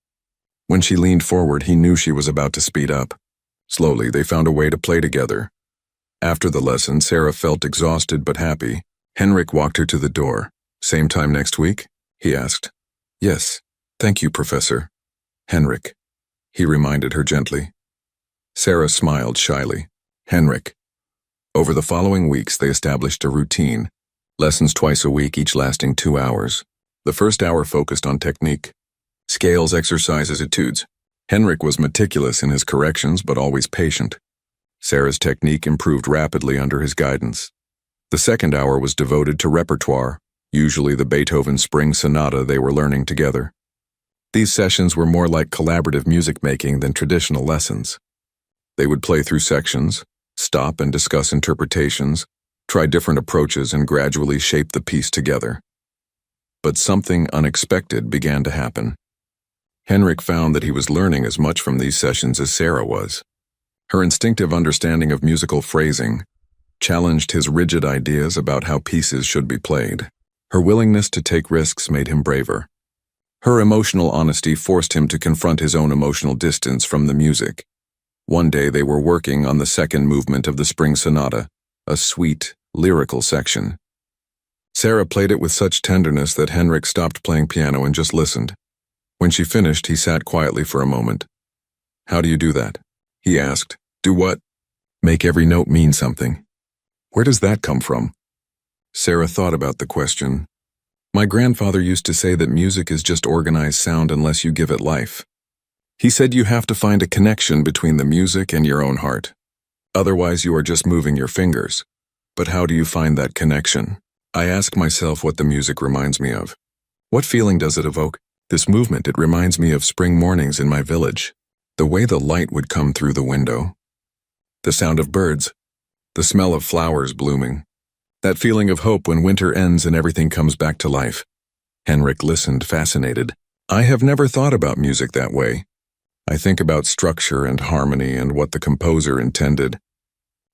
When she leaned forward, he knew she was about to speed up. Slowly, they found a way to play together. After the lesson, Sarah felt exhausted but happy. Henrik walked her to the door. "Same time next week?" he asked. "Yes. Thank you, Professor." Henrik. he reminded her gently. Sarah smiled shyly. Henrik. Over the following weeks, they established a routine. Lessons twice a week, each lasting 2 hours. The first hour focused on technique. Scales, exercises, etudes. Henrik was meticulous in his corrections, but always patient. Sarah's technique improved rapidly under his guidance. The second hour was devoted to repertoire, usually the Beethoven Spring Sonata they were learning together. These sessions were more like collaborative music making than traditional lessons. They would play through sections, stop and discuss interpretations, try different approaches, and gradually shape the piece together. But something unexpected began to happen. Henrik found that he was learning as much from these sessions as Sarah was. Her instinctive understanding of musical phrasing challenged his rigid ideas about how pieces should be played. Her willingness to take risks made him braver. Her emotional honesty forced him to confront his own emotional distance from the music. One day they were working on the second movement of the Spring Sonata, a sweet, lyrical section. Sarah played it with such tenderness that Henrik stopped playing piano and just listened. When she finished, he sat quietly for a moment. "How do you do that?" he asked. "Do what?" "Make every note mean something." "Where does that come from?" Sarah thought about the question. "My grandfather used to say that music is just organized sound unless you give it life. He said you have to find a connection between the music and your own heart. Otherwise, you are just moving your fingers. But how do you find that connection? I ask myself what the music reminds me of. What feeling does it evoke? This movement, it reminds me of spring mornings in my village. The way the light would come through the window. The sound of birds. The smell of flowers blooming. That feeling of hope when winter ends and everything comes back to life." Henrik listened, fascinated. "I have never thought about music that way. I think about structure and harmony and what the composer intended.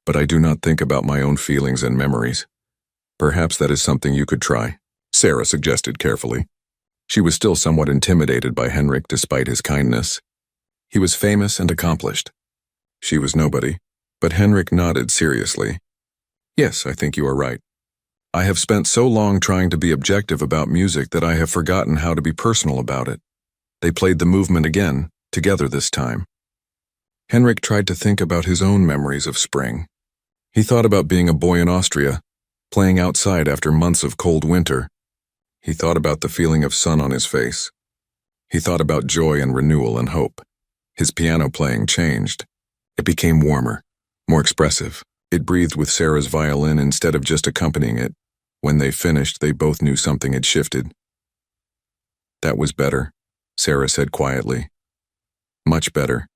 But I do not think about my own feelings and memories. Perhaps that is something you could try," Sarah suggested carefully. She was still somewhat intimidated by Henrik despite his kindness. He was famous and accomplished. She was nobody, but Henrik nodded seriously. "Yes, I think you are right. I have spent so long trying to be objective about music that I have forgotten how to be personal about it." They played the movement again, together this time. Henrik tried to think about his own memories of spring. He thought about being a boy in Austria, playing outside after months of cold winter. He thought about the feeling of sun on his face. He thought about joy and renewal and hope. His piano playing changed. It became warmer, more expressive. It breathed with Sarah's violin instead of just accompanying it. When they finished, they both knew something had shifted. "That was better," Sarah said quietly. "Much better,"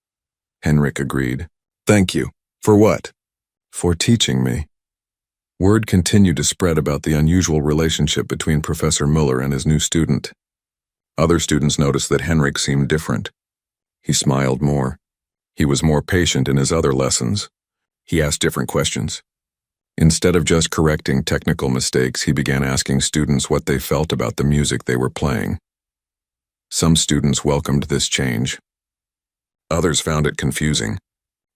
Henrik agreed. "Thank you. For what?" "For teaching me." Word continued to spread about the unusual relationship between Professor Müller and his new student. Other students noticed that Henrik seemed different. He smiled more. He was more patient in his other lessons. He asked different questions. Instead of just correcting technical mistakes, he began asking students what they felt about the music they were playing. Some students welcomed this change. Others found it confusing.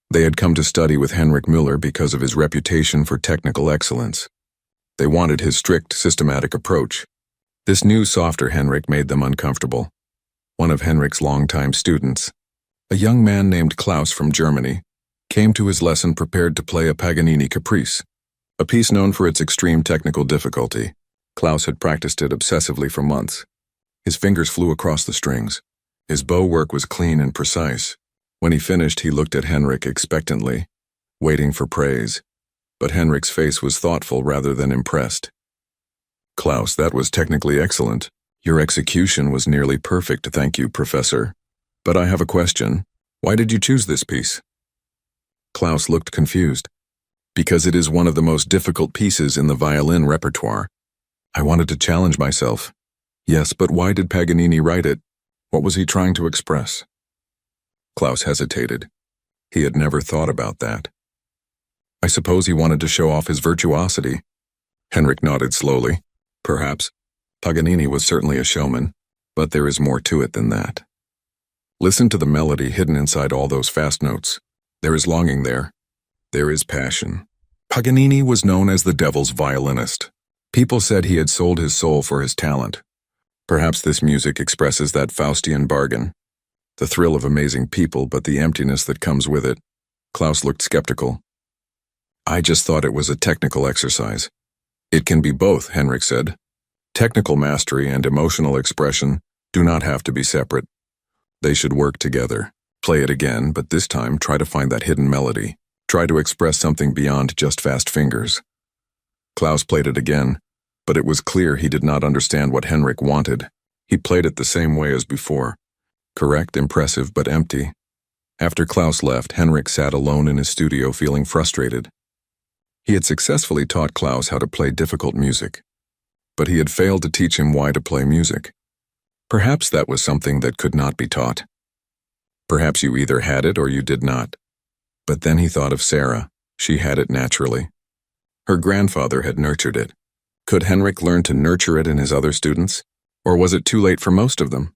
They had come to study with Henrik Müller because of his reputation for technical excellence. They wanted his strict, systematic approach. This new, softer Henrik made them uncomfortable. One of Henrik's longtime students, a young man named Klaus from Germany, came to his lesson prepared to play a Paganini caprice, a piece known for its extreme technical difficulty. Klaus had practiced it obsessively for months. His fingers flew across the strings. His bow work was clean and precise. When he finished, he looked at Henrik expectantly, waiting for praise. But Henrik's face was thoughtful rather than impressed. "Klaus, that was technically excellent. Your execution was nearly perfect, thank you, Professor. But I have a question. Why did you choose this piece?" Klaus looked confused. "Because it is one of the most difficult pieces in the violin repertoire. I wanted to challenge myself." "Yes, but why did Paganini write it? What was he trying to express?" Klaus hesitated. He had never thought about that. "I suppose he wanted to show off his virtuosity." Henrik nodded slowly. "Perhaps. Paganini was certainly a showman, but there is more to it than that. Listen to the melody hidden inside all those fast notes. There is longing there. There is passion. Paganini was known as the devil's violinist. People said he had sold his soul for his talent. Perhaps this music expresses that Faustian bargain. The thrill of amazing people, but the emptiness that comes with it. Klaus looked skeptical. I just thought it was a technical exercise. It can be both, Henrik said. Technical mastery and emotional expression do not have to be separate. They should work together. Play it again, but this time try to find that hidden melody. Try to express something beyond just fast fingers. Klaus played it again, but it was clear he did not understand what Henrik wanted. He played it the same way as before. Correct, impressive, but empty. After Klaus left, Henrik sat alone in his studio feeling frustrated. He had successfully taught Klaus how to play difficult music, but he had failed to teach him why to play music. Perhaps that was something that could not be taught. Perhaps you either had it or you did not. But then he thought of Sarah. She had it naturally. Her grandfather had nurtured it. Could Henrik learn to nurture it in his other students? Or was it too late for most of them?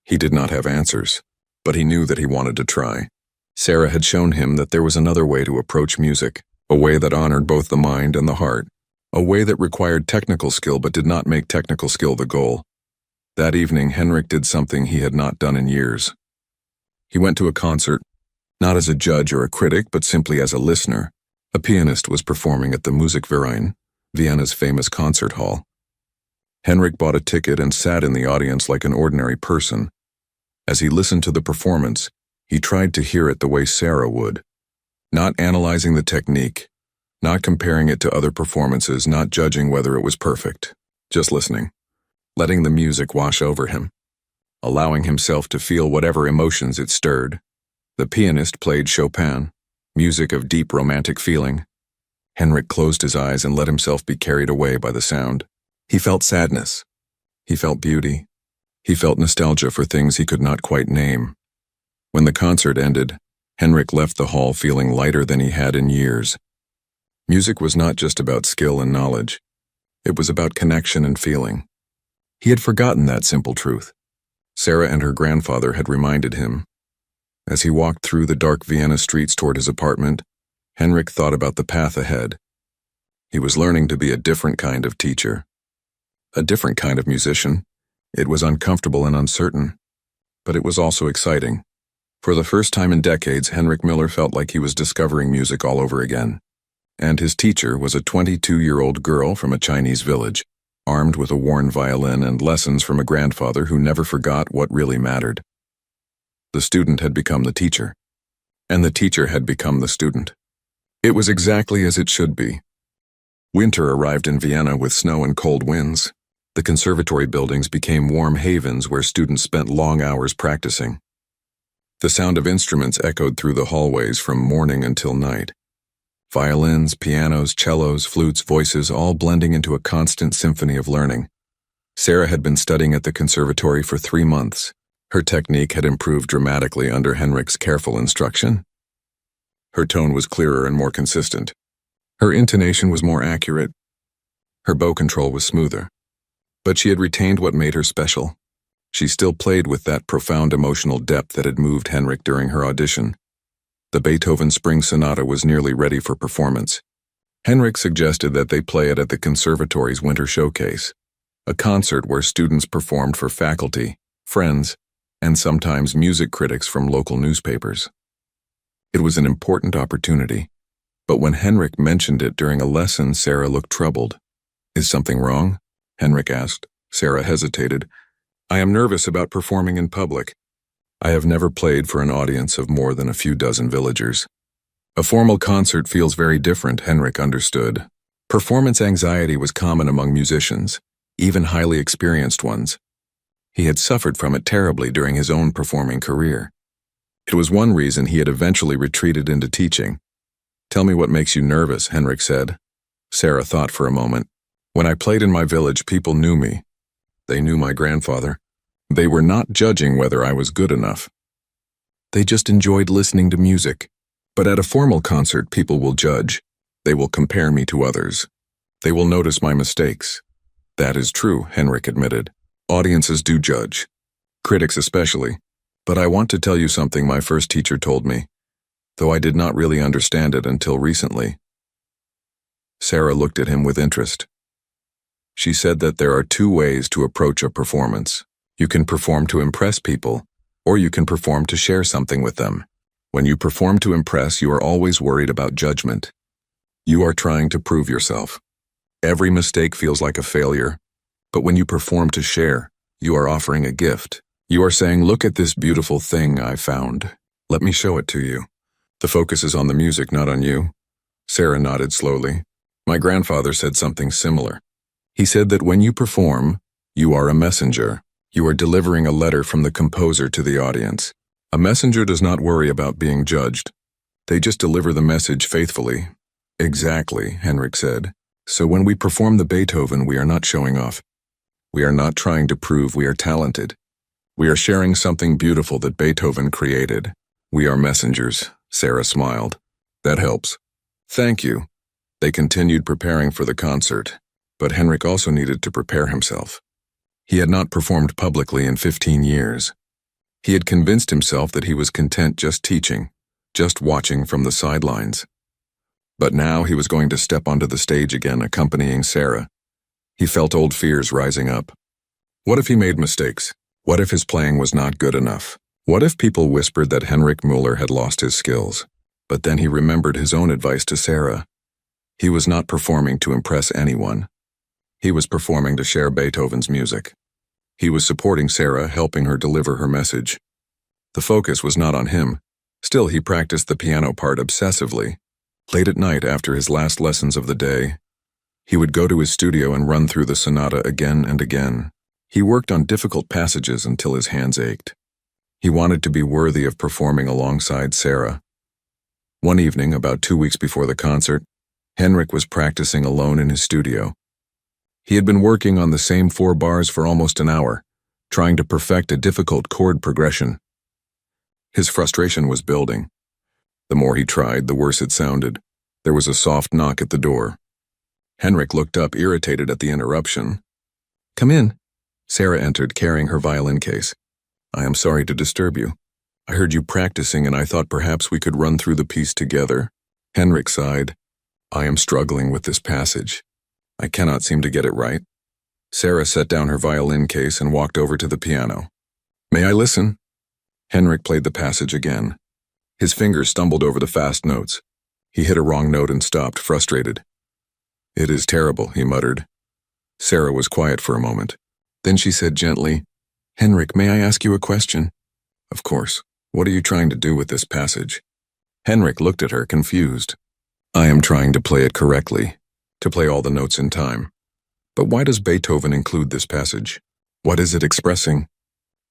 He did not have answers, but he knew that he wanted to try. Sarah had shown him that there was another way to approach music, a way that honored both the mind and the heart, a way that required technical skill but did not make technical skill the goal. That evening, Henrik did something he had not done in years. He went to a concert, not as a judge or a critic, but simply as a listener. A pianist was performing at the Musikverein, Vienna's famous concert hall. Henrik bought a ticket and sat in the audience like an ordinary person. As he listened to the performance, he tried to hear it the way Sarah would, not analyzing the technique, not comparing it to other performances, not judging whether it was perfect, just listening, letting the music wash over him, allowing himself to feel whatever emotions it stirred. The pianist played Chopin, music of deep romantic feeling. Henrik closed his eyes and let himself be carried away by the sound. He felt sadness. He felt beauty. He felt nostalgia for things he could not quite name. When the concert ended, Henrik left the hall feeling lighter than he had in years. Music was not just about skill and knowledge. It was about connection and feeling. He had forgotten that simple truth. Sarah and her grandfather had reminded him. As he walked through the dark Vienna streets toward his apartment, Henrik thought about the path ahead. He was learning to be a different kind of teacher, a different kind of musician. It was uncomfortable and uncertain, but it was also exciting. For the first time in decades, Henrik Miller felt like he was discovering music all over again. And his teacher was a 22-year-old girl from a Chinese village, armed with a worn violin and lessons from a grandfather who never forgot what really mattered. The student had become the teacher, and the teacher had become the student. It was exactly as it should be. Winter arrived in Vienna with snow and cold winds. The conservatory buildings became warm havens where students spent long hours practicing. The sound of instruments echoed through the hallways from morning until night. Violins, pianos, cellos, flutes, voices, all blending into a constant symphony of learning. Sarah had been studying at the conservatory for 3 months. Her technique had improved dramatically under Henrik's careful instruction. Her tone was clearer and more consistent. Her intonation was more accurate. Her bow control was smoother. But she had retained what made her special. She still played with that profound emotional depth that had moved Henrik during her audition. The Beethoven Spring Sonata was nearly ready for performance. Henrik suggested that they play it at the conservatory's winter showcase, a concert where students performed for faculty, friends, and sometimes music critics from local newspapers. It was an important opportunity, but when Henrik mentioned it during a lesson, Sarah looked troubled. "Is something wrong?" Henrik asked. Sarah hesitated. "I am nervous about performing in public. I have never played for an audience of more than a few dozen villagers." A formal concert feels very different, Henrik understood. Performance anxiety was common among musicians, even highly experienced ones. He had suffered from it terribly during his own performing career. It was one reason he had eventually retreated into teaching. "Tell me what makes you nervous," Henrik said. Sarah thought for a moment. "When I played in my village, people knew me. They knew my grandfather. They were not judging whether I was good enough. They just enjoyed listening to music. But at a formal concert, people will judge. They will compare me to others. They will notice my mistakes." "That is true," Henrik admitted. "Audiences do judge. Critics especially. But I want to tell you something my first teacher told me, though I did not really understand it until recently." Sarah looked at him with interest. She said that there are 2 ways to approach a performance. You can perform to impress people, Or you can perform to share something with them. When you perform to impress, you are always worried about judgment. You are trying to prove yourself. Every mistake feels like a failure. But when you perform to share, you are offering a gift. You are saying, look at this beautiful thing I found. Let me show it to you. The focus is on the music, not on you. Sarah nodded slowly. My grandfather said something similar. He said that when you perform, you are a messenger. You are delivering a letter from the composer to the audience. A messenger does not worry about being judged. They just deliver the message faithfully. Exactly, Henrik said. So when we perform the Beethoven, we are not showing off. We are not trying to prove we are talented. We are sharing something beautiful that Beethoven created. We are messengers, Sarah smiled. That helps. Thank you. They continued preparing for the concert, but Henrik also needed to prepare himself. He had not performed publicly in 15 years. He had convinced himself that he was content just teaching, just watching from the sidelines. But now he was going to step onto the stage again, accompanying Sarah. He felt old fears rising up. What if he made mistakes? What if his playing was not good enough? What if people whispered that Henrik Müller had lost his skills? But then he remembered his own advice to Sarah. He was not performing to impress anyone. He was performing to share Beethoven's music. He was supporting Sarah, helping her deliver her message. The focus was not on him. Still, he practiced the piano part obsessively. Late at night, after his last lessons of the day, he would go to his studio and run through the sonata again and again. He worked on difficult passages until his hands ached. He wanted to be worthy of performing alongside Sarah. One evening, about 2 weeks before the concert, Henrik was practicing alone in his studio. He had been working on the same 4 bars for almost an hour, trying to perfect a difficult chord progression. His frustration was building. The more he tried, the worse it sounded. There was a soft knock at the door. Henrik looked up, irritated at the interruption. Come in. Sarah entered, carrying her violin case. I am sorry to disturb you. I heard you practicing and I thought perhaps we could run through the piece together. Henrik sighed. I am struggling with this passage. I cannot seem to get it right. Sarah set down her violin case and walked over to the piano. May I listen? Henrik played the passage again. His fingers stumbled over the fast notes. He hit a wrong note and stopped, frustrated. It is terrible, he muttered. Sarah was quiet for a moment. Then she said gently, Henrik, may I ask you a question? Of course. What are you trying to do with this passage? Henrik looked at her, confused. I am trying to play it correctly, to play all the notes in time. But why does Beethoven include this passage? What is it expressing?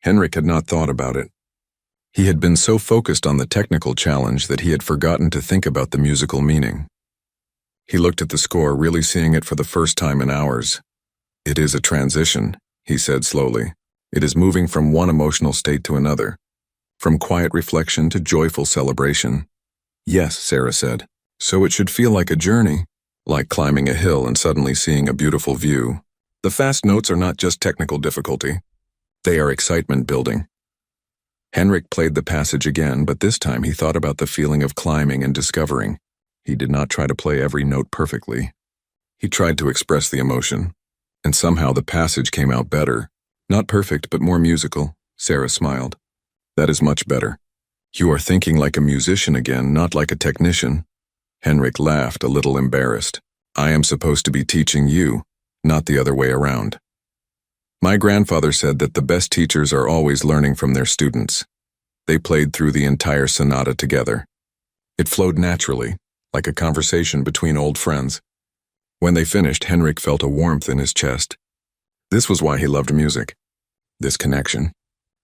Henrik had not thought about it. He had been so focused on the technical challenge that he had forgotten to think about the musical meaning. He looked at the score, really seeing it for the first time in hours. It is a transition, he said slowly. It is moving from one emotional state to another, from quiet reflection to joyful celebration. Yes, Sarah said. So it should feel like a journey, like climbing a hill and suddenly seeing a beautiful view. The fast notes are not just technical difficulty. They are excitement building. Henrik played the passage again, but this time he thought about the feeling of climbing and discovering. He did not try to play every note perfectly. He tried to express the emotion, and somehow the passage came out better. Not perfect, but more musical. Sarah smiled. That is much better. You are thinking like a musician again, not like a technician. Henrik laughed, a little embarrassed. I am supposed to be teaching you, not the other way around. My grandfather said that the best teachers are always learning from their students. They played through the entire sonata together. It flowed naturally, like a conversation between old friends. When they finished, Henrik felt a warmth in his chest. This was why he loved music. This connection.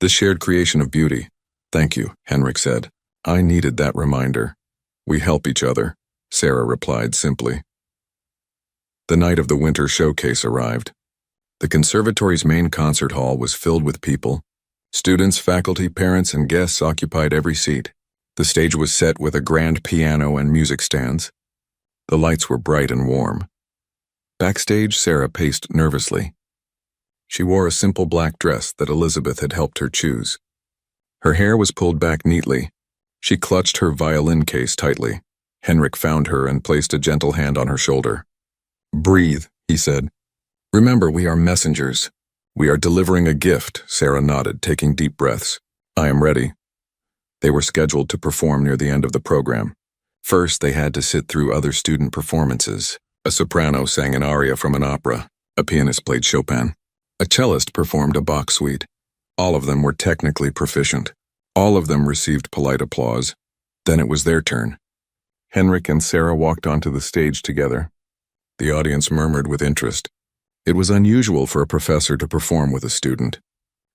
This shared creation of beauty. Thank you, Henrik said. I needed that reminder. We help each other, Sarah replied simply. The night of the winter showcase arrived. The conservatory's main concert hall was filled with people. Students, faculty, parents, and guests occupied every seat. The stage was set with a grand piano and music stands. The lights were bright and warm. Backstage, Sarah paced nervously. She wore a simple black dress that Elizabeth had helped her choose. Her hair was pulled back neatly. She clutched her violin case tightly. Henrik found her and placed a gentle hand on her shoulder. Breathe, he said. Remember, we are messengers. We are delivering a gift, Sarah nodded, taking deep breaths. I am ready. They were scheduled to perform near the end of the program. First, they had to sit through other student performances. A soprano sang an aria from an opera. A pianist played Chopin. A cellist performed a Bach suite. All of them were technically proficient. All of them received polite applause. Then it was their turn. Henrik and Sarah walked onto the stage together. The audience murmured with interest. It was unusual for a professor to perform with a student.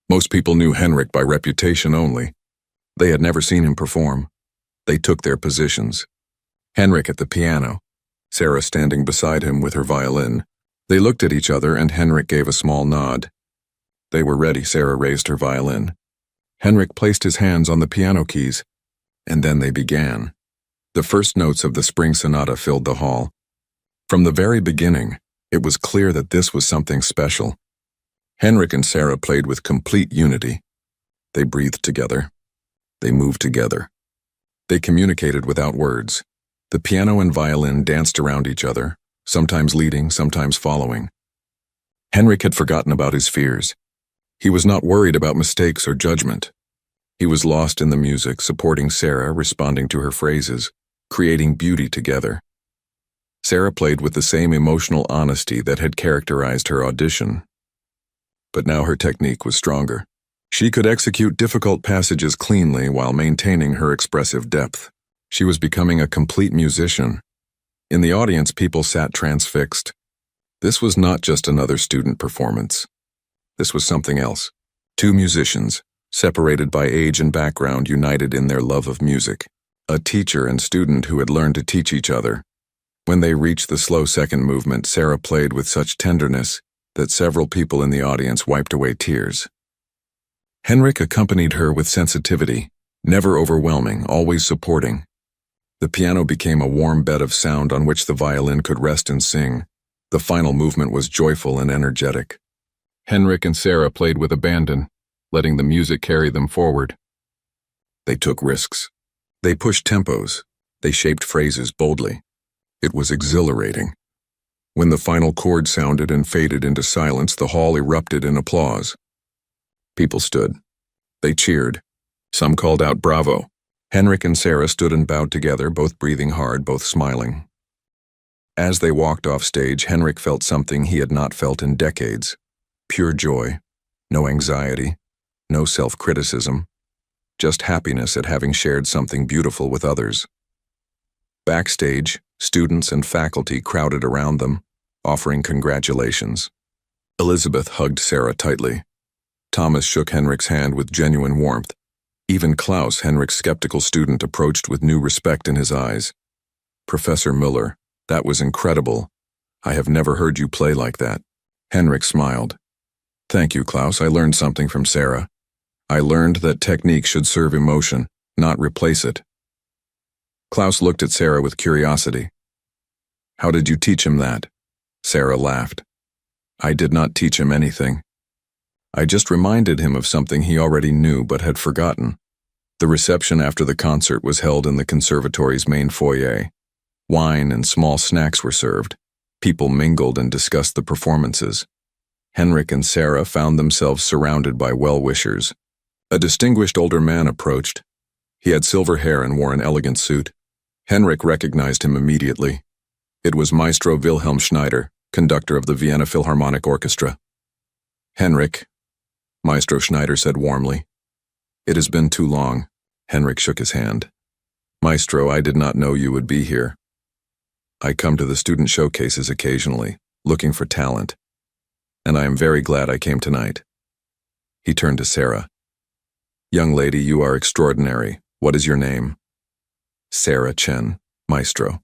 Most people knew Henrik by reputation only. They had never seen him perform. They took their positions. Henrik at the piano, Sarah standing beside him with her violin. They looked at each other and Henrik gave a small nod. They were ready. Sarah raised her violin. Henrik placed his hands on the piano keys, and then they began. The first notes of the spring sonata filled the hall. From the very beginning, it was clear that this was something special. Henrik and Sarah played with complete unity. They breathed together. They moved together. They communicated without words. The piano and violin danced around each other, sometimes leading, sometimes following. Henrik had forgotten about his fears. He was not worried about mistakes or judgment. He was lost in the music, supporting Sarah, responding to her phrases, creating beauty together. Sarah played with the same emotional honesty that had characterized her audition. But now her technique was stronger. She could execute difficult passages cleanly while maintaining her expressive depth. She was becoming a complete musician. In the audience, people sat transfixed. This was not just another student performance. This was something else. Two musicians, separated by age and background, united in their love of music. A teacher and student who had learned to teach each other. When they reached the slow second movement, Sarah played with such tenderness that several people in the audience wiped away tears. Henrik accompanied her with sensitivity, never overwhelming, always supporting. The piano became a warm bed of sound on which the violin could rest and sing. The final movement was joyful and energetic. Henrik and Sarah played with abandon, letting the music carry them forward. They took risks. They pushed tempos. They shaped phrases boldly. It was exhilarating. When the final chord sounded and faded into silence, the hall erupted in applause. People stood. They cheered. Some called out bravo. Henrik and Sarah stood and bowed together, both breathing hard, both smiling. As they walked off stage, Henrik felt something he had not felt in decades. Pure joy. No anxiety. No self-criticism. Just happiness at having shared something beautiful with others. Backstage, students and faculty crowded around them, offering congratulations. Elizabeth hugged Sarah tightly. Thomas shook Henrik's hand with genuine warmth. Even Klaus, Henrik's skeptical student, approached with new respect in his eyes. Professor Müller, that was incredible. I have never heard you play like that. Henrik smiled. Thank you, Klaus. I learned something from Sarah. I learned that technique should serve emotion, not replace it. Klaus looked at Sarah with curiosity. How did you teach him that? Sarah laughed. I did not teach him anything. I just reminded him of something he already knew but had forgotten. The reception after the concert was held in the conservatory's main foyer. Wine and small snacks were served. People mingled and discussed the performances. Henrik and Sarah found themselves surrounded by well-wishers. A distinguished older man approached. He had silver hair and wore an elegant suit. Henrik recognized him immediately. It was Maestro Wilhelm Schneider, conductor of the Vienna Philharmonic Orchestra. Henrik, Maestro Schneider said warmly. It has been too long. Henrik shook his hand. Maestro, I did not know you would be here. I come to the student showcases occasionally, looking for talent. And I am very glad I came tonight. He turned to Sarah. Young lady, you are extraordinary. What is your name? Sarah Chen, Maestro.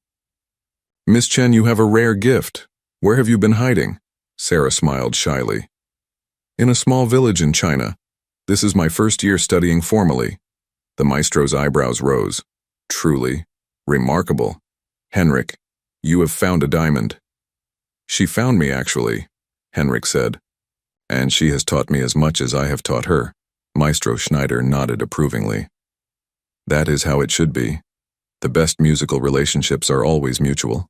Miss Chen, you have a rare gift. Where have you been hiding? Sarah smiled shyly. In a small village in China. This is my first year studying formally. The maestro's eyebrows rose. Truly. Remarkable. Henrik, you have found a diamond. She found me, actually, Henrik said. And she has taught me as much as I have taught her. Maestro Schneider nodded approvingly. That is how it should be. The best musical relationships are always mutual.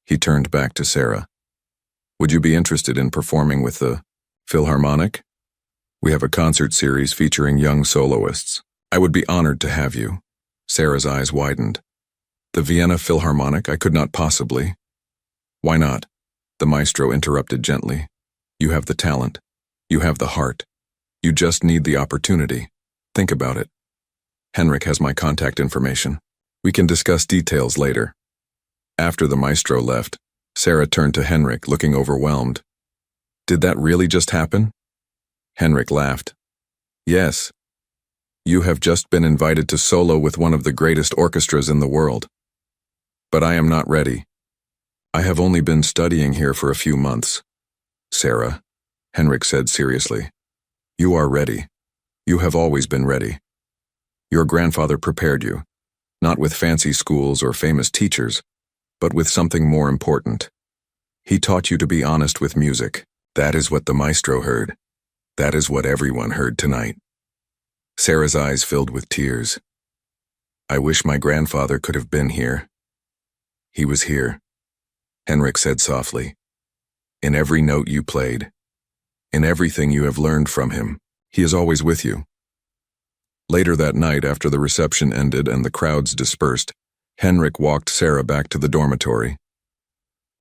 He turned back to Sarah. Would you be interested in performing with the Philharmonic? We have a concert series featuring young soloists. I would be honored to have you." Sarah's eyes widened. "The Vienna Philharmonic? I could not possibly." "Why not?" The maestro interrupted gently. "You have the talent. You have the heart. You just need the opportunity. Think about it. Henrik has my contact information. We can discuss details later." After the maestro left, Sarah turned to Henrik, looking overwhelmed. "Did that really just happen?" Henrik laughed. "Yes. You have just been invited to solo with one of the greatest orchestras in the world. But I am not ready. I have only been studying here for a few months." "Sarah," Henrik said seriously, "you are ready. You have always been ready. Your grandfather prepared you, not with fancy schools or famous teachers, but with something more important. He taught you to be honest with music. That is what the maestro heard. That is what everyone heard tonight." Sarah's eyes filled with tears. "I wish my grandfather could have been here." "He was here," Henrik said softly. "In every note you played. In everything you have learned from him. He is always with you." Later that night, after the reception ended and the crowds dispersed, Henrik walked Sarah back to the dormitory.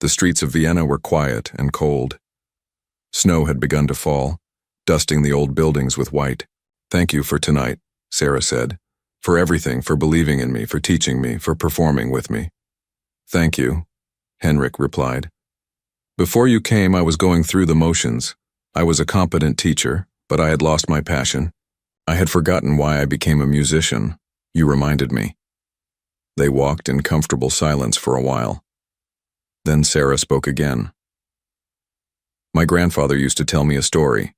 The streets of Vienna were quiet and cold. Snow had begun to fall, dusting the old buildings with white. "Thank you for tonight," Sarah said. "For everything, for believing in me, for teaching me, for performing with me." "Thank you," Henrik replied. "Before you came, I was going through the motions. I was a competent teacher, but I had lost my passion. I had forgotten why I became a musician. You reminded me." They walked in comfortable silence for a while. Then Sarah spoke again. "My grandfather used to tell me a story.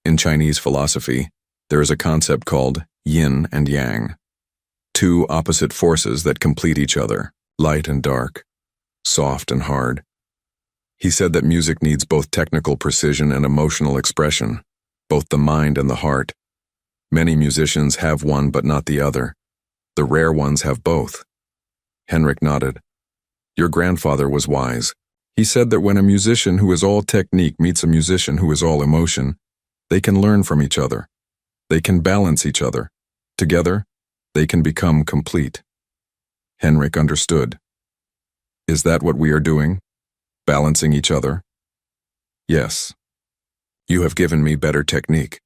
In Chinese philosophy, there is a concept called yin and yang, two opposite forces that complete each other, light and dark, soft and hard. He said that music needs both technical precision and emotional expression, both the mind and the heart. Many musicians have one but not the other. The rare ones have both." Henrik nodded. "Your grandfather was wise. He said that when a musician who is all technique meets a musician who is all emotion, they can learn from each other. They can balance each other. Together, they can become complete." Henrik understood. "Is that what we are doing? Balancing each other?" "Yes. You have given me better technique.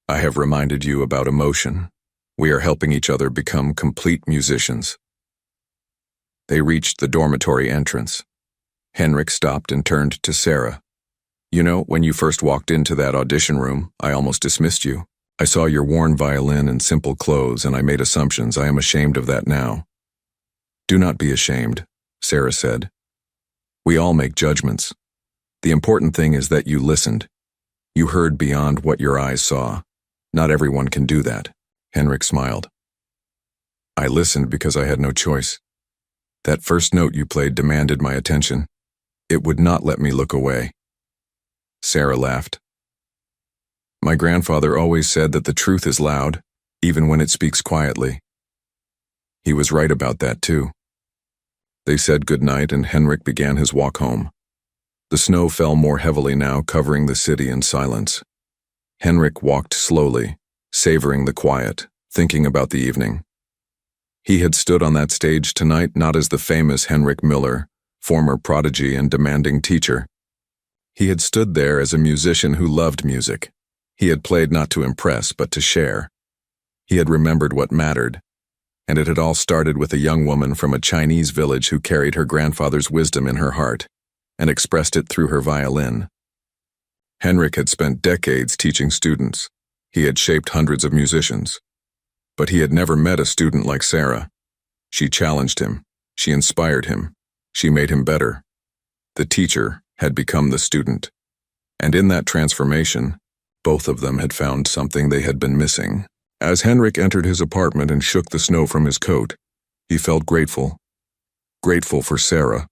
I have reminded you about emotion. We are helping each other become complete musicians." They reached the dormitory entrance. Henrik stopped and turned to Sarah. "You know, when you first walked into that audition room, I almost dismissed you. I saw your worn violin and simple clothes, and I made assumptions. I am ashamed of that now." "Do not be ashamed," Sarah said. "We all make judgments. The important thing is that you listened. You heard beyond what your eyes saw. Not everyone can do that." Henrik smiled. "I listened because I had no choice. That first note you played demanded my attention. It would not let me look away." Sarah laughed. "My grandfather always said that the truth is loud, even when it speaks quietly. He was right about that too." They said goodnight and Henrik began his walk home. The snow fell more heavily now, covering the city in silence. Henrik walked slowly, savoring the quiet, thinking about the evening. He had stood on that stage tonight not as the famous Henrik Miller, former prodigy and demanding teacher. He had stood there as a musician who loved music. He had played not to impress, but to share. He had remembered what mattered, and it had all started with a young woman from a Chinese village who carried her grandfather's wisdom in her heart and expressed it through her violin. Henrik had spent decades teaching students. He had shaped hundreds of musicians. But he had never met a student like Sarah. She challenged him. She inspired him. She made him better. The teacher had become the student. And in that transformation, both of them had found something they had been missing. As Henrik entered his apartment and shook the snow from his coat, he felt grateful. Grateful for Sarah.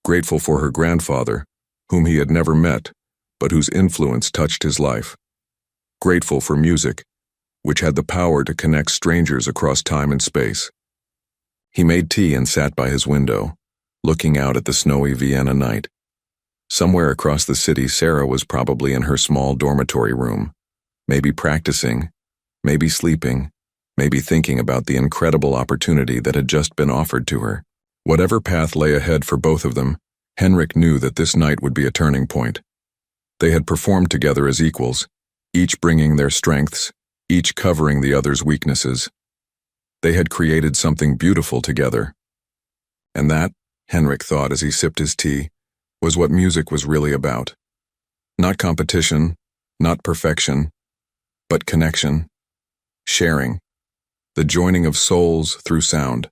Grateful for her grandfather, whom he had never met, but whose influence touched his life. Grateful for music, which had the power to connect strangers across time and space. He made tea and sat by his window, looking out at the snowy Vienna night. Somewhere across the city, Sarah was probably in her small dormitory room. maybe practicing, maybe sleeping, maybe thinking about the incredible opportunity that had just been offered to her. Whatever path lay ahead for both of them, Henrik knew that this night would be a turning point. They had performed together as equals, each bringing their strengths, each covering the other's weaknesses. They had created something beautiful together. And that, Henrik thought as he sipped his tea, was what music was really about. Not competition, not perfection, but connection, sharing, the joining of souls through sound.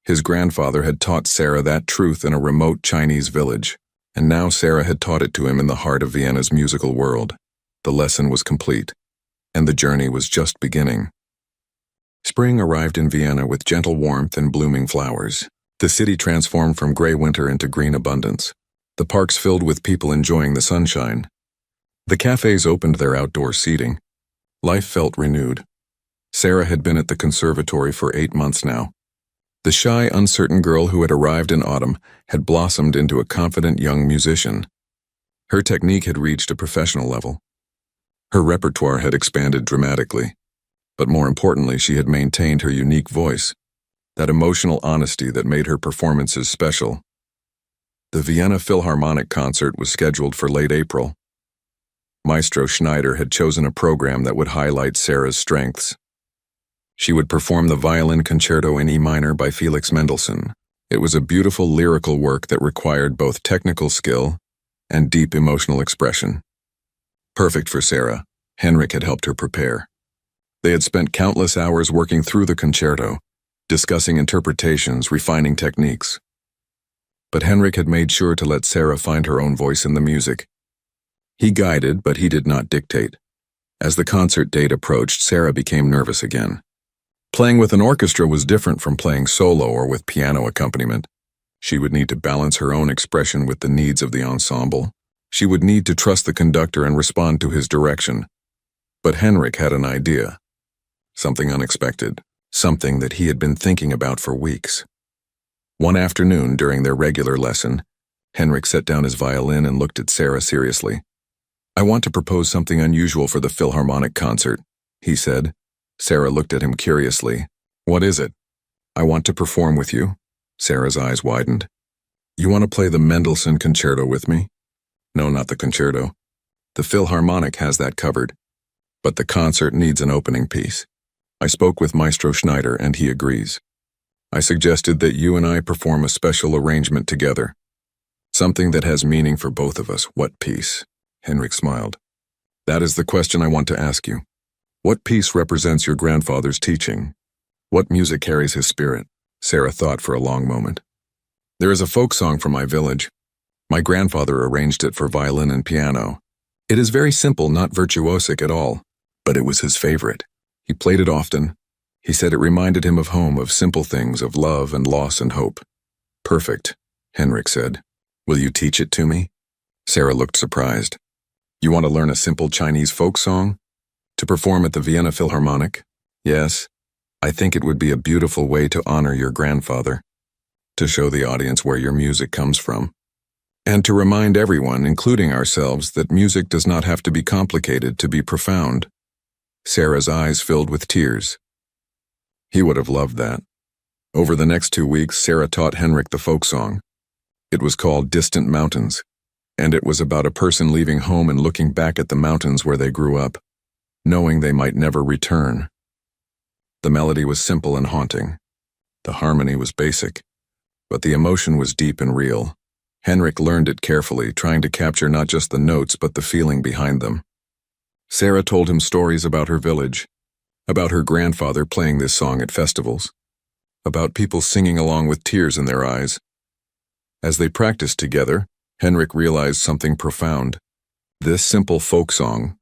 His grandfather had taught Sarah that truth in a remote Chinese village, and now Sarah had taught it to him in the heart of Vienna's musical world. The lesson was complete, and the journey was just beginning. Spring arrived in Vienna with gentle warmth and blooming flowers. The city transformed from gray winter into green abundance. The parks filled with people enjoying the sunshine. The cafes opened their outdoor seating. Life felt renewed. Sarah had been at the conservatory for 8 months now. The shy, uncertain girl who had arrived in autumn had blossomed into a confident young musician. Her technique had reached a professional level. Her repertoire had expanded dramatically. But more importantly, she had maintained her unique voice, that emotional honesty that made her performances special. The Vienna Philharmonic concert was scheduled for late April. Maestro Schneider had chosen a program that would highlight Sarah's strengths. She would perform the Violin Concerto in E minor by Felix Mendelssohn. It was a beautiful lyrical work that required both technical skill and deep emotional expression. Perfect for Sarah, Henrik had helped her prepare. They had spent countless hours working through the concerto, discussing interpretations, refining techniques. But Henrik had made sure to let Sarah find her own voice in the music. He guided, but he did not dictate. As the concert date approached, Sarah became nervous again. Playing with an orchestra was different from playing solo or with piano accompaniment. She would need to balance her own expression with the needs of the ensemble. She would need to trust the conductor and respond to his direction. But Henrik had an idea. Something unexpected. Something that he had been thinking about for weeks. One afternoon during their regular lesson, Henrik set down his violin and looked at Sarah seriously. "I want to propose something unusual for the Philharmonic concert," he said. Sarah looked at him curiously. "What is it?" "I want to perform with you." Sarah's eyes widened. "You want to play the Mendelssohn Concerto with me?" "No, not the concerto. The Philharmonic has that covered. But the concert needs an opening piece. I spoke with Maestro Schneider and he agrees. I suggested that you and I perform a special arrangement together. Something that has meaning for both of us." "What piece?" Henrik smiled. "That is the question I want to ask you. What piece represents your grandfather's teaching? What music carries his spirit?" Sarah thought for a long moment. "There is a folk song from my village. My grandfather arranged it for violin and piano. It is very simple, not virtuosic at all, but it was his favorite. He played it often. He said it reminded him of home, of simple things, of love and loss and hope." "Perfect," Henrik said. "Will you teach it to me?" Sarah looked surprised. "You want to learn a simple Chinese folk song? To perform at the Vienna Philharmonic?" "Yes. I think it would be a beautiful way to honor your grandfather, to show the audience where your music comes from, and to remind everyone, including ourselves, that music does not have to be complicated to be profound." Sarah's eyes filled with tears. He would have loved that. Over the next 2 weeks, Sarah taught Henrik the folk song. It was called Distant Mountains, and it was about a person leaving home and looking back at the mountains where they grew up, knowing they might never return. The melody was simple and haunting. The harmony was basic, but the emotion was deep and real. Henrik learned it carefully, trying to capture not just the notes but the feeling behind them. Sarah told him stories about her village, about her grandfather playing this song at festivals, about people singing along with tears in their eyes. As they practiced together, Henrik realized something profound. This simple folk song,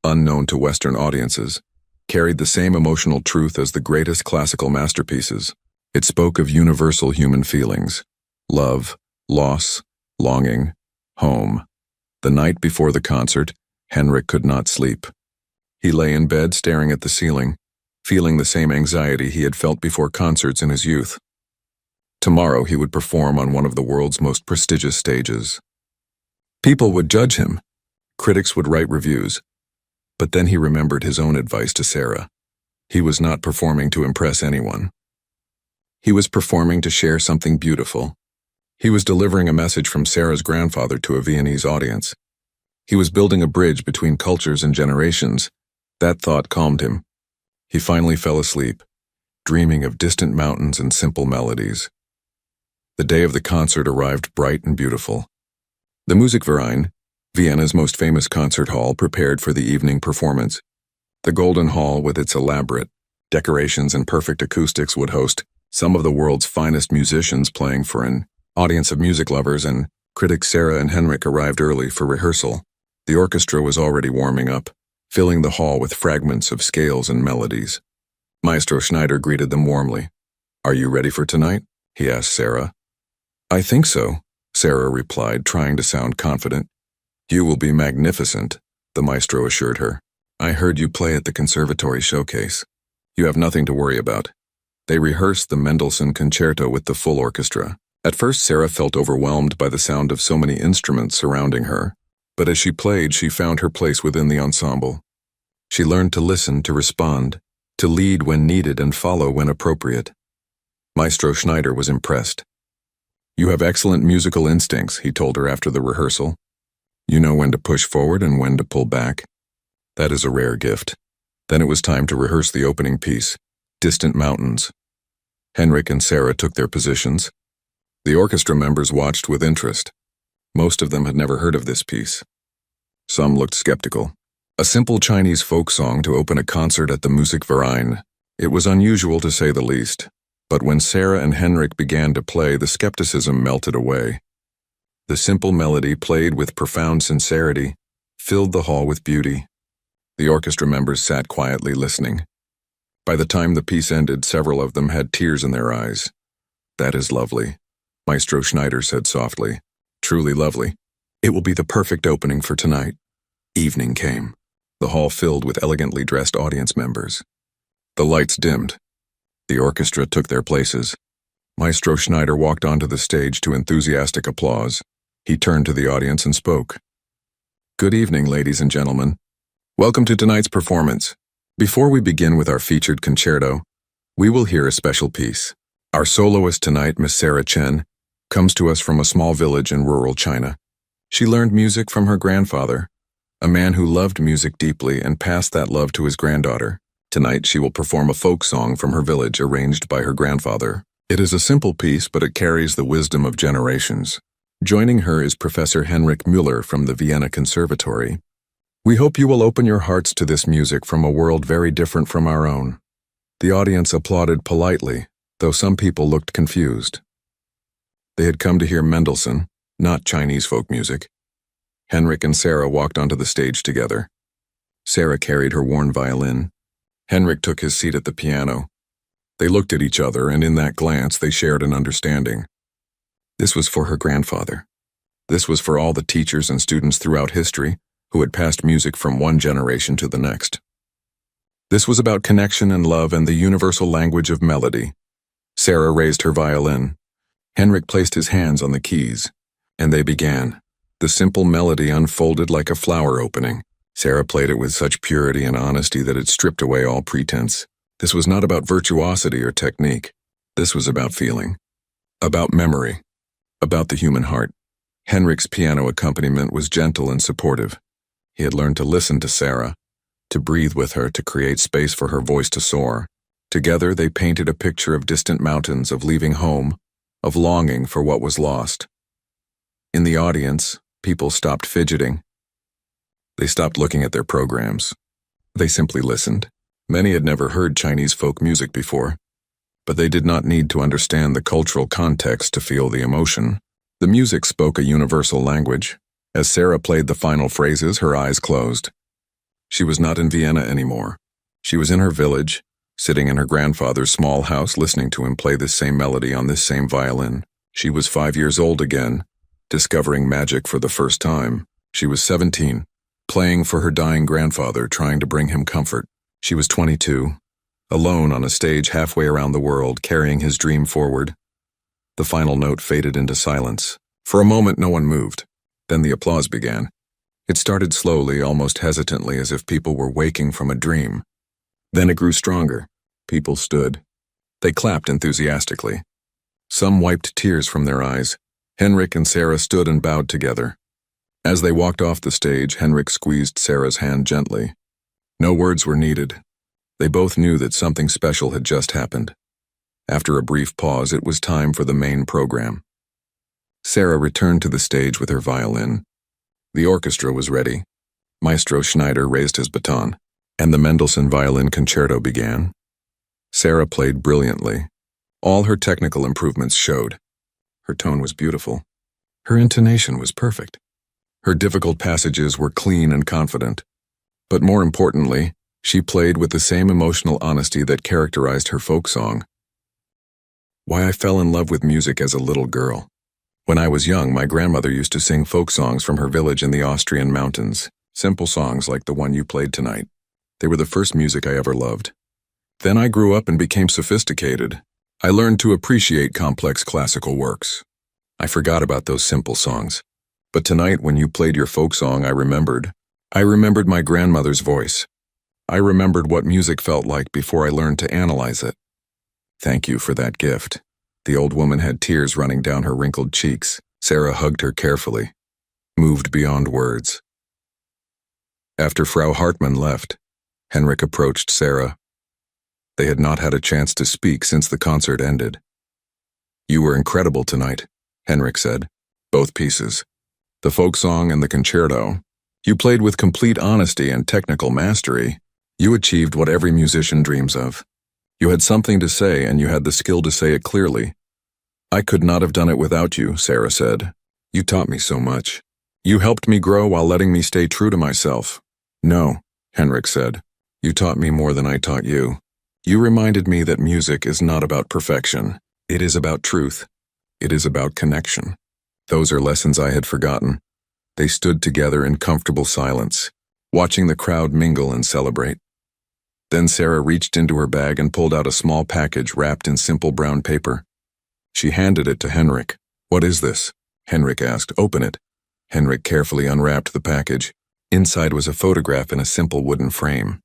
unknown to Western audiences, carried the same emotional truth as the greatest classical masterpieces. It spoke of universal human feelings: love, loss, longing, home. The night before the concert, Henrik could not sleep. He lay in bed staring at the ceiling, feeling the same anxiety he had felt before concerts in his youth. Tomorrow he would perform on one of the world's most prestigious stages. People would judge him. Critics would write reviews. But then he remembered his own advice to Sarah. He was not performing to impress anyone. He was performing to share something beautiful. He was delivering a message from Sarah's grandfather to a Viennese audience. He was building a bridge between cultures and generations. That thought calmed him. He finally fell asleep, dreaming of distant mountains and simple melodies. The day of the concert arrived bright and beautiful. The Musikverein, Vienna's most famous concert hall, prepared for the evening performance. The Golden Hall, with its elaborate decorations and perfect acoustics, would host some of the world's finest musicians playing for an audience of music lovers, and critics Sarah and Henrik arrived early for rehearsal. The orchestra was already warming up, filling the hall with fragments of scales and melodies. Maestro Schneider greeted them warmly. "Are you ready for tonight?" he asked Sarah. "I think so," Sarah replied, trying to sound confident. "You will be magnificent," the maestro assured her. "I heard you play at the conservatory showcase. You have nothing to worry about." They rehearsed the Mendelssohn concerto with the full orchestra. At first, Sarah felt overwhelmed by the sound of so many instruments surrounding her, but as she played, she found her place within the ensemble. She learned to listen, to respond, to lead when needed and follow when appropriate. Maestro Schneider was impressed. "You have excellent musical instincts," he told her after the rehearsal. "You know when to push forward and when to pull back. That is a rare gift." Then it was time to rehearse the opening piece, Distant Mountains. Henrik and Sarah took their positions. The orchestra members watched with interest. Most of them had never heard of this piece. Some looked skeptical. A simple Chinese folk song to open a concert at the Musikverein. It was unusual to say the least, but when Sarah and Henrik began to play, the skepticism melted away. The simple melody, played with profound sincerity, filled the hall with beauty. The orchestra members sat quietly listening. By the time the piece ended, several of them had tears in their eyes. "That is lovely," Maestro Schneider said softly. "Truly lovely. It will be the perfect opening for tonight." Evening came. The hall filled with elegantly dressed audience members. The lights dimmed. The orchestra took their places. Maestro Schneider walked onto the stage to enthusiastic applause. He turned to the audience and spoke. "Good evening, ladies and gentlemen. Welcome to tonight's performance. Before we begin with our featured concerto, we will hear a special piece. Our soloist tonight, Miss Sarah Chen, comes to us from a small village in rural China. She learned music from her grandfather, a man who loved music deeply and passed that love to his granddaughter. Tonight she will perform a folk song from her village arranged by her grandfather. It is a simple piece, but it carries the wisdom of generations. Joining her is Professor Henrik Müller from the Vienna Conservatory. We hope you will open your hearts to this music from a world very different from our own." The audience applauded politely, though some people looked confused. They had come to hear Mendelssohn, not Chinese folk music. Henrik and Sarah walked onto the stage together. Sarah carried her worn violin. Henrik took his seat at the piano. They looked at each other, and in that glance they shared an understanding. This was for her grandfather. This was for all the teachers and students throughout history who had passed music from one generation to the next. This was about connection and love and the universal language of melody. Sarah raised her violin. Henrik placed his hands on the keys, and they began. The simple melody unfolded like a flower opening. Sarah played it with such purity and honesty that it stripped away all pretense. This was not about virtuosity or technique. This was about feeling, about memory, about the human heart. Henrik's piano accompaniment was gentle and supportive. He had learned to listen to Sarah, to breathe with her, to create space for her voice to soar. Together they painted a picture of distant mountains, of leaving home, of longing for what was lost. In the audience, people stopped fidgeting. They stopped looking at their programs. They simply listened. Many had never heard Chinese folk music before, but they did not need to understand the cultural context to feel the emotion. The music spoke a universal language. As Sarah played the final phrases, her eyes closed. She was not in Vienna anymore. She was in her village, sitting in her grandfather's small house, listening to him play this same melody on this same violin. She was 5 years old again, discovering magic for the first time. She was 17, playing for her dying grandfather, trying to bring him comfort. She was 22, alone on a stage halfway around the world, carrying his dream forward. The final note faded into silence. For a moment, no one moved. Then the applause began. It started slowly, almost hesitantly, as if people were waking from a dream. Then it grew stronger. People stood. They clapped enthusiastically. Some wiped tears from their eyes. Henrik and Sarah stood and bowed together. As they walked off the stage, Henrik squeezed Sarah's hand gently. No words were needed. They both knew that something special had just happened. After a brief pause, it was time for the main program. Sarah returned to the stage with her violin. The orchestra was ready. Maestro Schneider raised his baton, and the Mendelssohn Violin Concerto began. Sarah played brilliantly. All her technical improvements showed. Her tone was beautiful. Her intonation was perfect. Her difficult passages were clean and confident. But more importantly, she played with the same emotional honesty that characterized her folk song. Why I fell in love with music as a little girl. When I was young, my grandmother used to sing folk songs from her village in the Austrian mountains, simple songs like the one you played tonight. They were the first music I ever loved. Then I grew up and became sophisticated. I learned to appreciate complex classical works. I forgot about those simple songs. But tonight, when you played your folk song, I remembered. I remembered my grandmother's voice. I remembered what music felt like before I learned to analyze it. Thank you for that gift. The old woman had tears running down her wrinkled cheeks. Sarah hugged her carefully, moved beyond words. After Frau Hartmann left, Henrik approached Sarah. They had not had a chance to speak since the concert ended. You were incredible tonight, Henrik said. Both pieces, the folk song and the concerto. You played with complete honesty and technical mastery. You achieved what every musician dreams of. You had something to say, and you had the skill to say it clearly. I could not have done it without you, Sarah said. You taught me so much. You helped me grow while letting me stay true to myself. No, Henrik said. You taught me more than I taught you. You reminded me that music is not about perfection. It is about truth. It is about connection. Those are lessons I had forgotten. They stood together in comfortable silence, watching the crowd mingle and celebrate. Then Sarah reached into her bag and pulled out a small package wrapped in simple brown paper. She handed it to Henrik. What is this? Henrik asked. Open it. Henrik carefully unwrapped the package. Inside was a photograph in a simple wooden frame.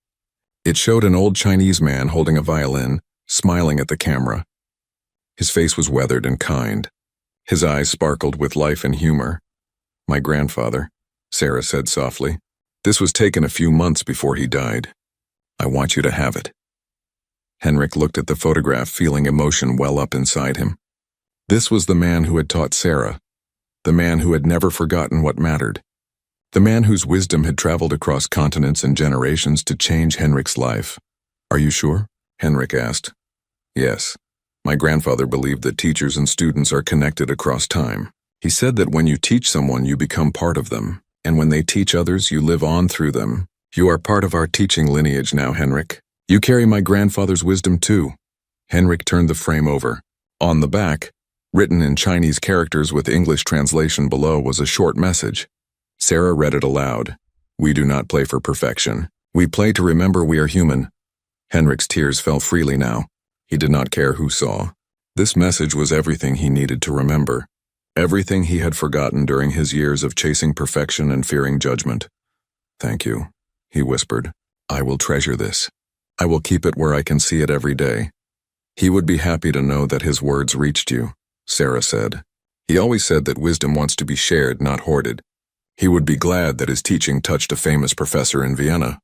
It showed an old Chinese man holding a violin, smiling at the camera. His face was weathered and kind. His eyes sparkled with life and humor. My grandfather, Sarah said softly. This was taken a few months before he died. I want you to have it. Henrik looked at the photograph, feeling emotion well up inside him. This was the man who had taught Sarah, the man who had never forgotten what mattered, the man whose wisdom had traveled across continents and generations to change Henrik's life. Are you sure? Henrik asked. Yes. My grandfather believed that teachers and students are connected across time. He said that when you teach someone, you become part of them, and when they teach others, you live on through them. You are part of our teaching lineage now, Henrik. You carry my grandfather's wisdom too. Henrik turned the frame over. On the back, written in Chinese characters with English translation below, was a short message. Sarah read it aloud. We do not play for perfection. We play to remember we are human. Henrik's tears fell freely now. He did not care who saw. This message was everything he needed to remember. Everything he had forgotten during his years of chasing perfection and fearing judgment. Thank you, he whispered. I will treasure this. I will keep it where I can see it every day. He would be happy to know that his words reached you, Sarah said. He always said that wisdom wants to be shared, not hoarded. He would be glad that his teaching touched a famous professor in Vienna.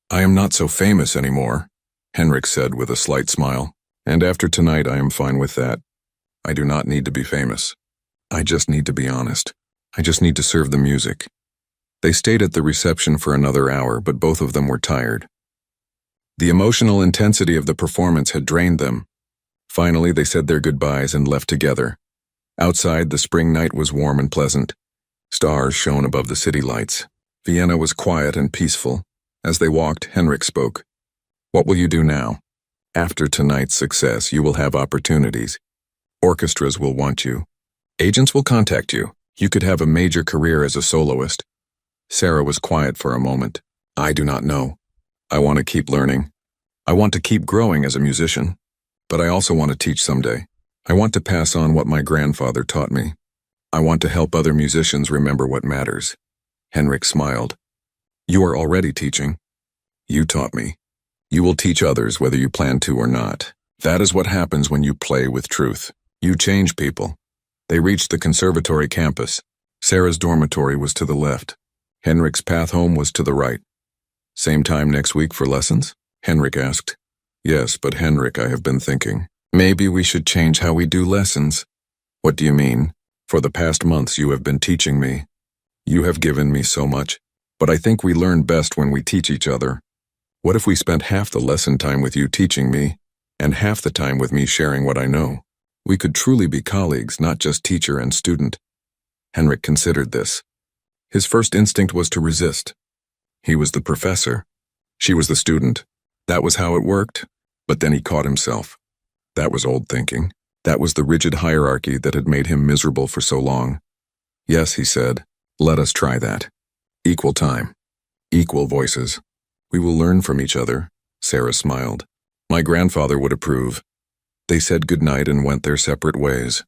I am not so famous anymore, Henrik said with a slight smile. And after tonight, I am fine with that. I do not need to be famous. I just need to be honest. I just need to serve the music. They stayed at the reception for another hour, but both of them were tired. The emotional intensity of the performance had drained them. Finally, they said their goodbyes and left together. Outside, the spring night was warm and pleasant. Stars shone above the city lights. Vienna was quiet and peaceful. As they walked, Henrik spoke. What will you do now? After tonight's success, you will have opportunities. Orchestras will want you. Agents will contact you. You could have a major career as a soloist. Sarah was quiet for a moment. I do not know. I want to keep learning. I want to keep growing as a musician. But I also want to teach someday. I want to pass on what my grandfather taught me. I want to help other musicians remember what matters. Henrik smiled. You are already teaching. You taught me. You will teach others whether you plan to or not. That is what happens when you play with truth. You change people. They reached the conservatory campus. Sarah's dormitory was to the left. Henrik's path home was to the right. Same time next week for lessons? Henrik asked. Yes, but Henrik, I have been thinking. Maybe we should change how we do lessons. What do you mean? For the past months you have been teaching me. You have given me so much, but I think we learn best when we teach each other. What if we spent half the lesson time with you teaching me, and half the time with me sharing what I know? We could truly be colleagues, not just teacher and student. Henrik considered this. His first instinct was to resist. He was the professor. She was the student. That was how it worked. But then he caught himself. That was old thinking. That was the rigid hierarchy that had made him miserable for so long. Yes, he said, let us try that. Equal time. Equal voices. We will learn from each other, Sarah smiled. My grandfather would approve. They said goodnight and went their separate ways.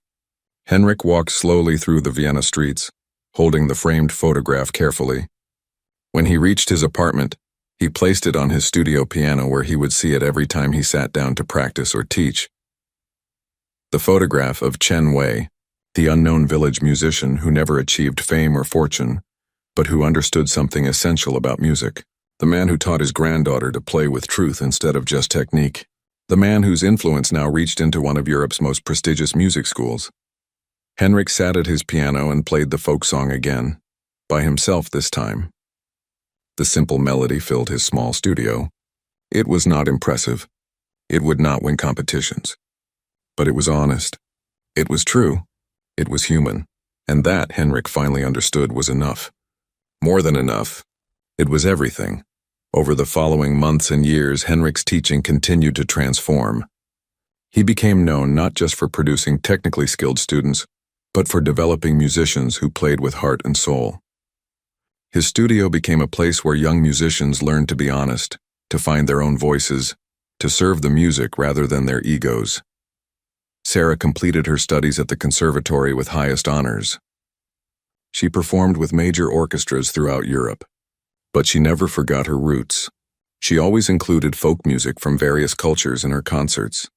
Henrik walked slowly through the Vienna streets, holding the framed photograph carefully. When he reached his apartment, he placed it on his studio piano where he would see it every time he sat down to practice or teach. The photograph of Chen Wei, the unknown village musician who never achieved fame or fortune, but who understood something essential about music. The man who taught his granddaughter to play with truth instead of just technique. The man whose influence now reached into one of Europe's most prestigious music schools. Henrik sat at his piano and played the folk song again, by himself this time. The simple melody filled his small studio. It was not impressive. It would not win competitions. But it was honest. It was true. It was human. And that, Henrik finally understood, was enough. More than enough. It was everything. Over the following months and years, Henrik's teaching continued to transform. He became known not just for producing technically skilled students, but for developing musicians who played with heart and soul. His studio became a place where young musicians learned to be honest, to find their own voices, to serve the music rather than their egos. Sarah completed her studies at the conservatory with highest honors. She performed with major orchestras throughout Europe. But she never forgot her roots. She always included folk music from various cultures in her concerts,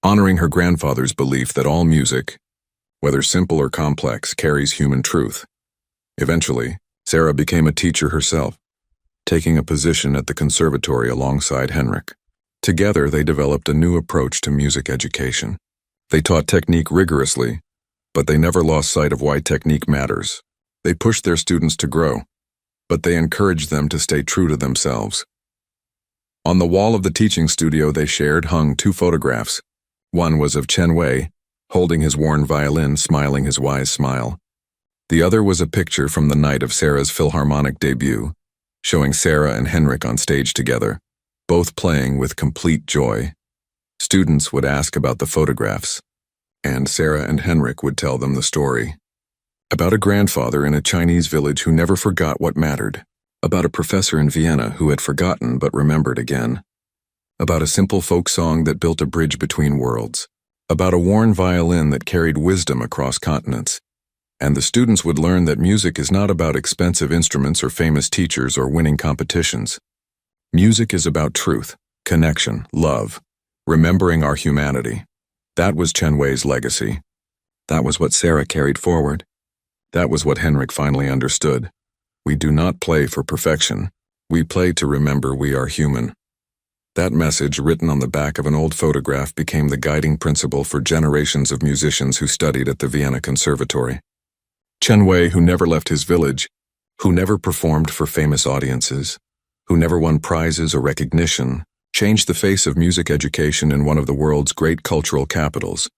honoring her grandfather's belief that all music, whether simple or complex, carries human truth. Eventually, Sarah became a teacher herself, taking a position at the conservatory alongside Henrik. Together, they developed a new approach to music education. They taught technique rigorously, but they never lost sight of why technique matters. They pushed their students to grow, but they encouraged them to stay true to themselves. On the wall of the teaching studio they shared hung two photographs. One was of Chen Wei, holding his worn violin, smiling his wise smile. The other was a picture from the night of Sarah's Philharmonic debut, showing Sarah and Henrik on stage together, both playing with complete joy. Students would ask about the photographs, and Sarah and Henrik would tell them the story. About a grandfather in a Chinese village who never forgot what mattered. About a professor in Vienna who had forgotten but remembered again. About a simple folk song that built a bridge between worlds. About a worn violin that carried wisdom across continents. And the students would learn that music is not about expensive instruments or famous teachers or winning competitions. Music is about truth, connection, love, remembering our humanity. That was Chen Wei's legacy. That was what Sarah carried forward. That was what Henrik finally understood. We do not play for perfection. We play to remember we are human. That message, written on the back of an old photograph, became the guiding principle for generations of musicians who studied at the Vienna Conservatory. Chen Wei, who never left his village, who never performed for famous audiences, who never won prizes or recognition, changed the face of music education in one of the world's great cultural capitals.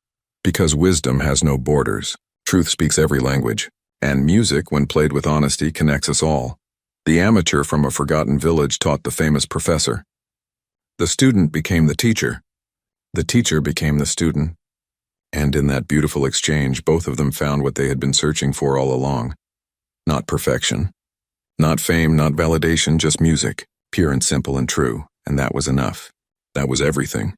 Because wisdom has no borders, truth speaks every language. And music, when played with honesty, connects us all. The amateur from a forgotten village taught the famous professor. The student became the teacher. The teacher became the student. And in that beautiful exchange, both of them found what they had been searching for all along. Not perfection. Not fame, not validation, just music, pure and simple and true. And that was enough. That was everything.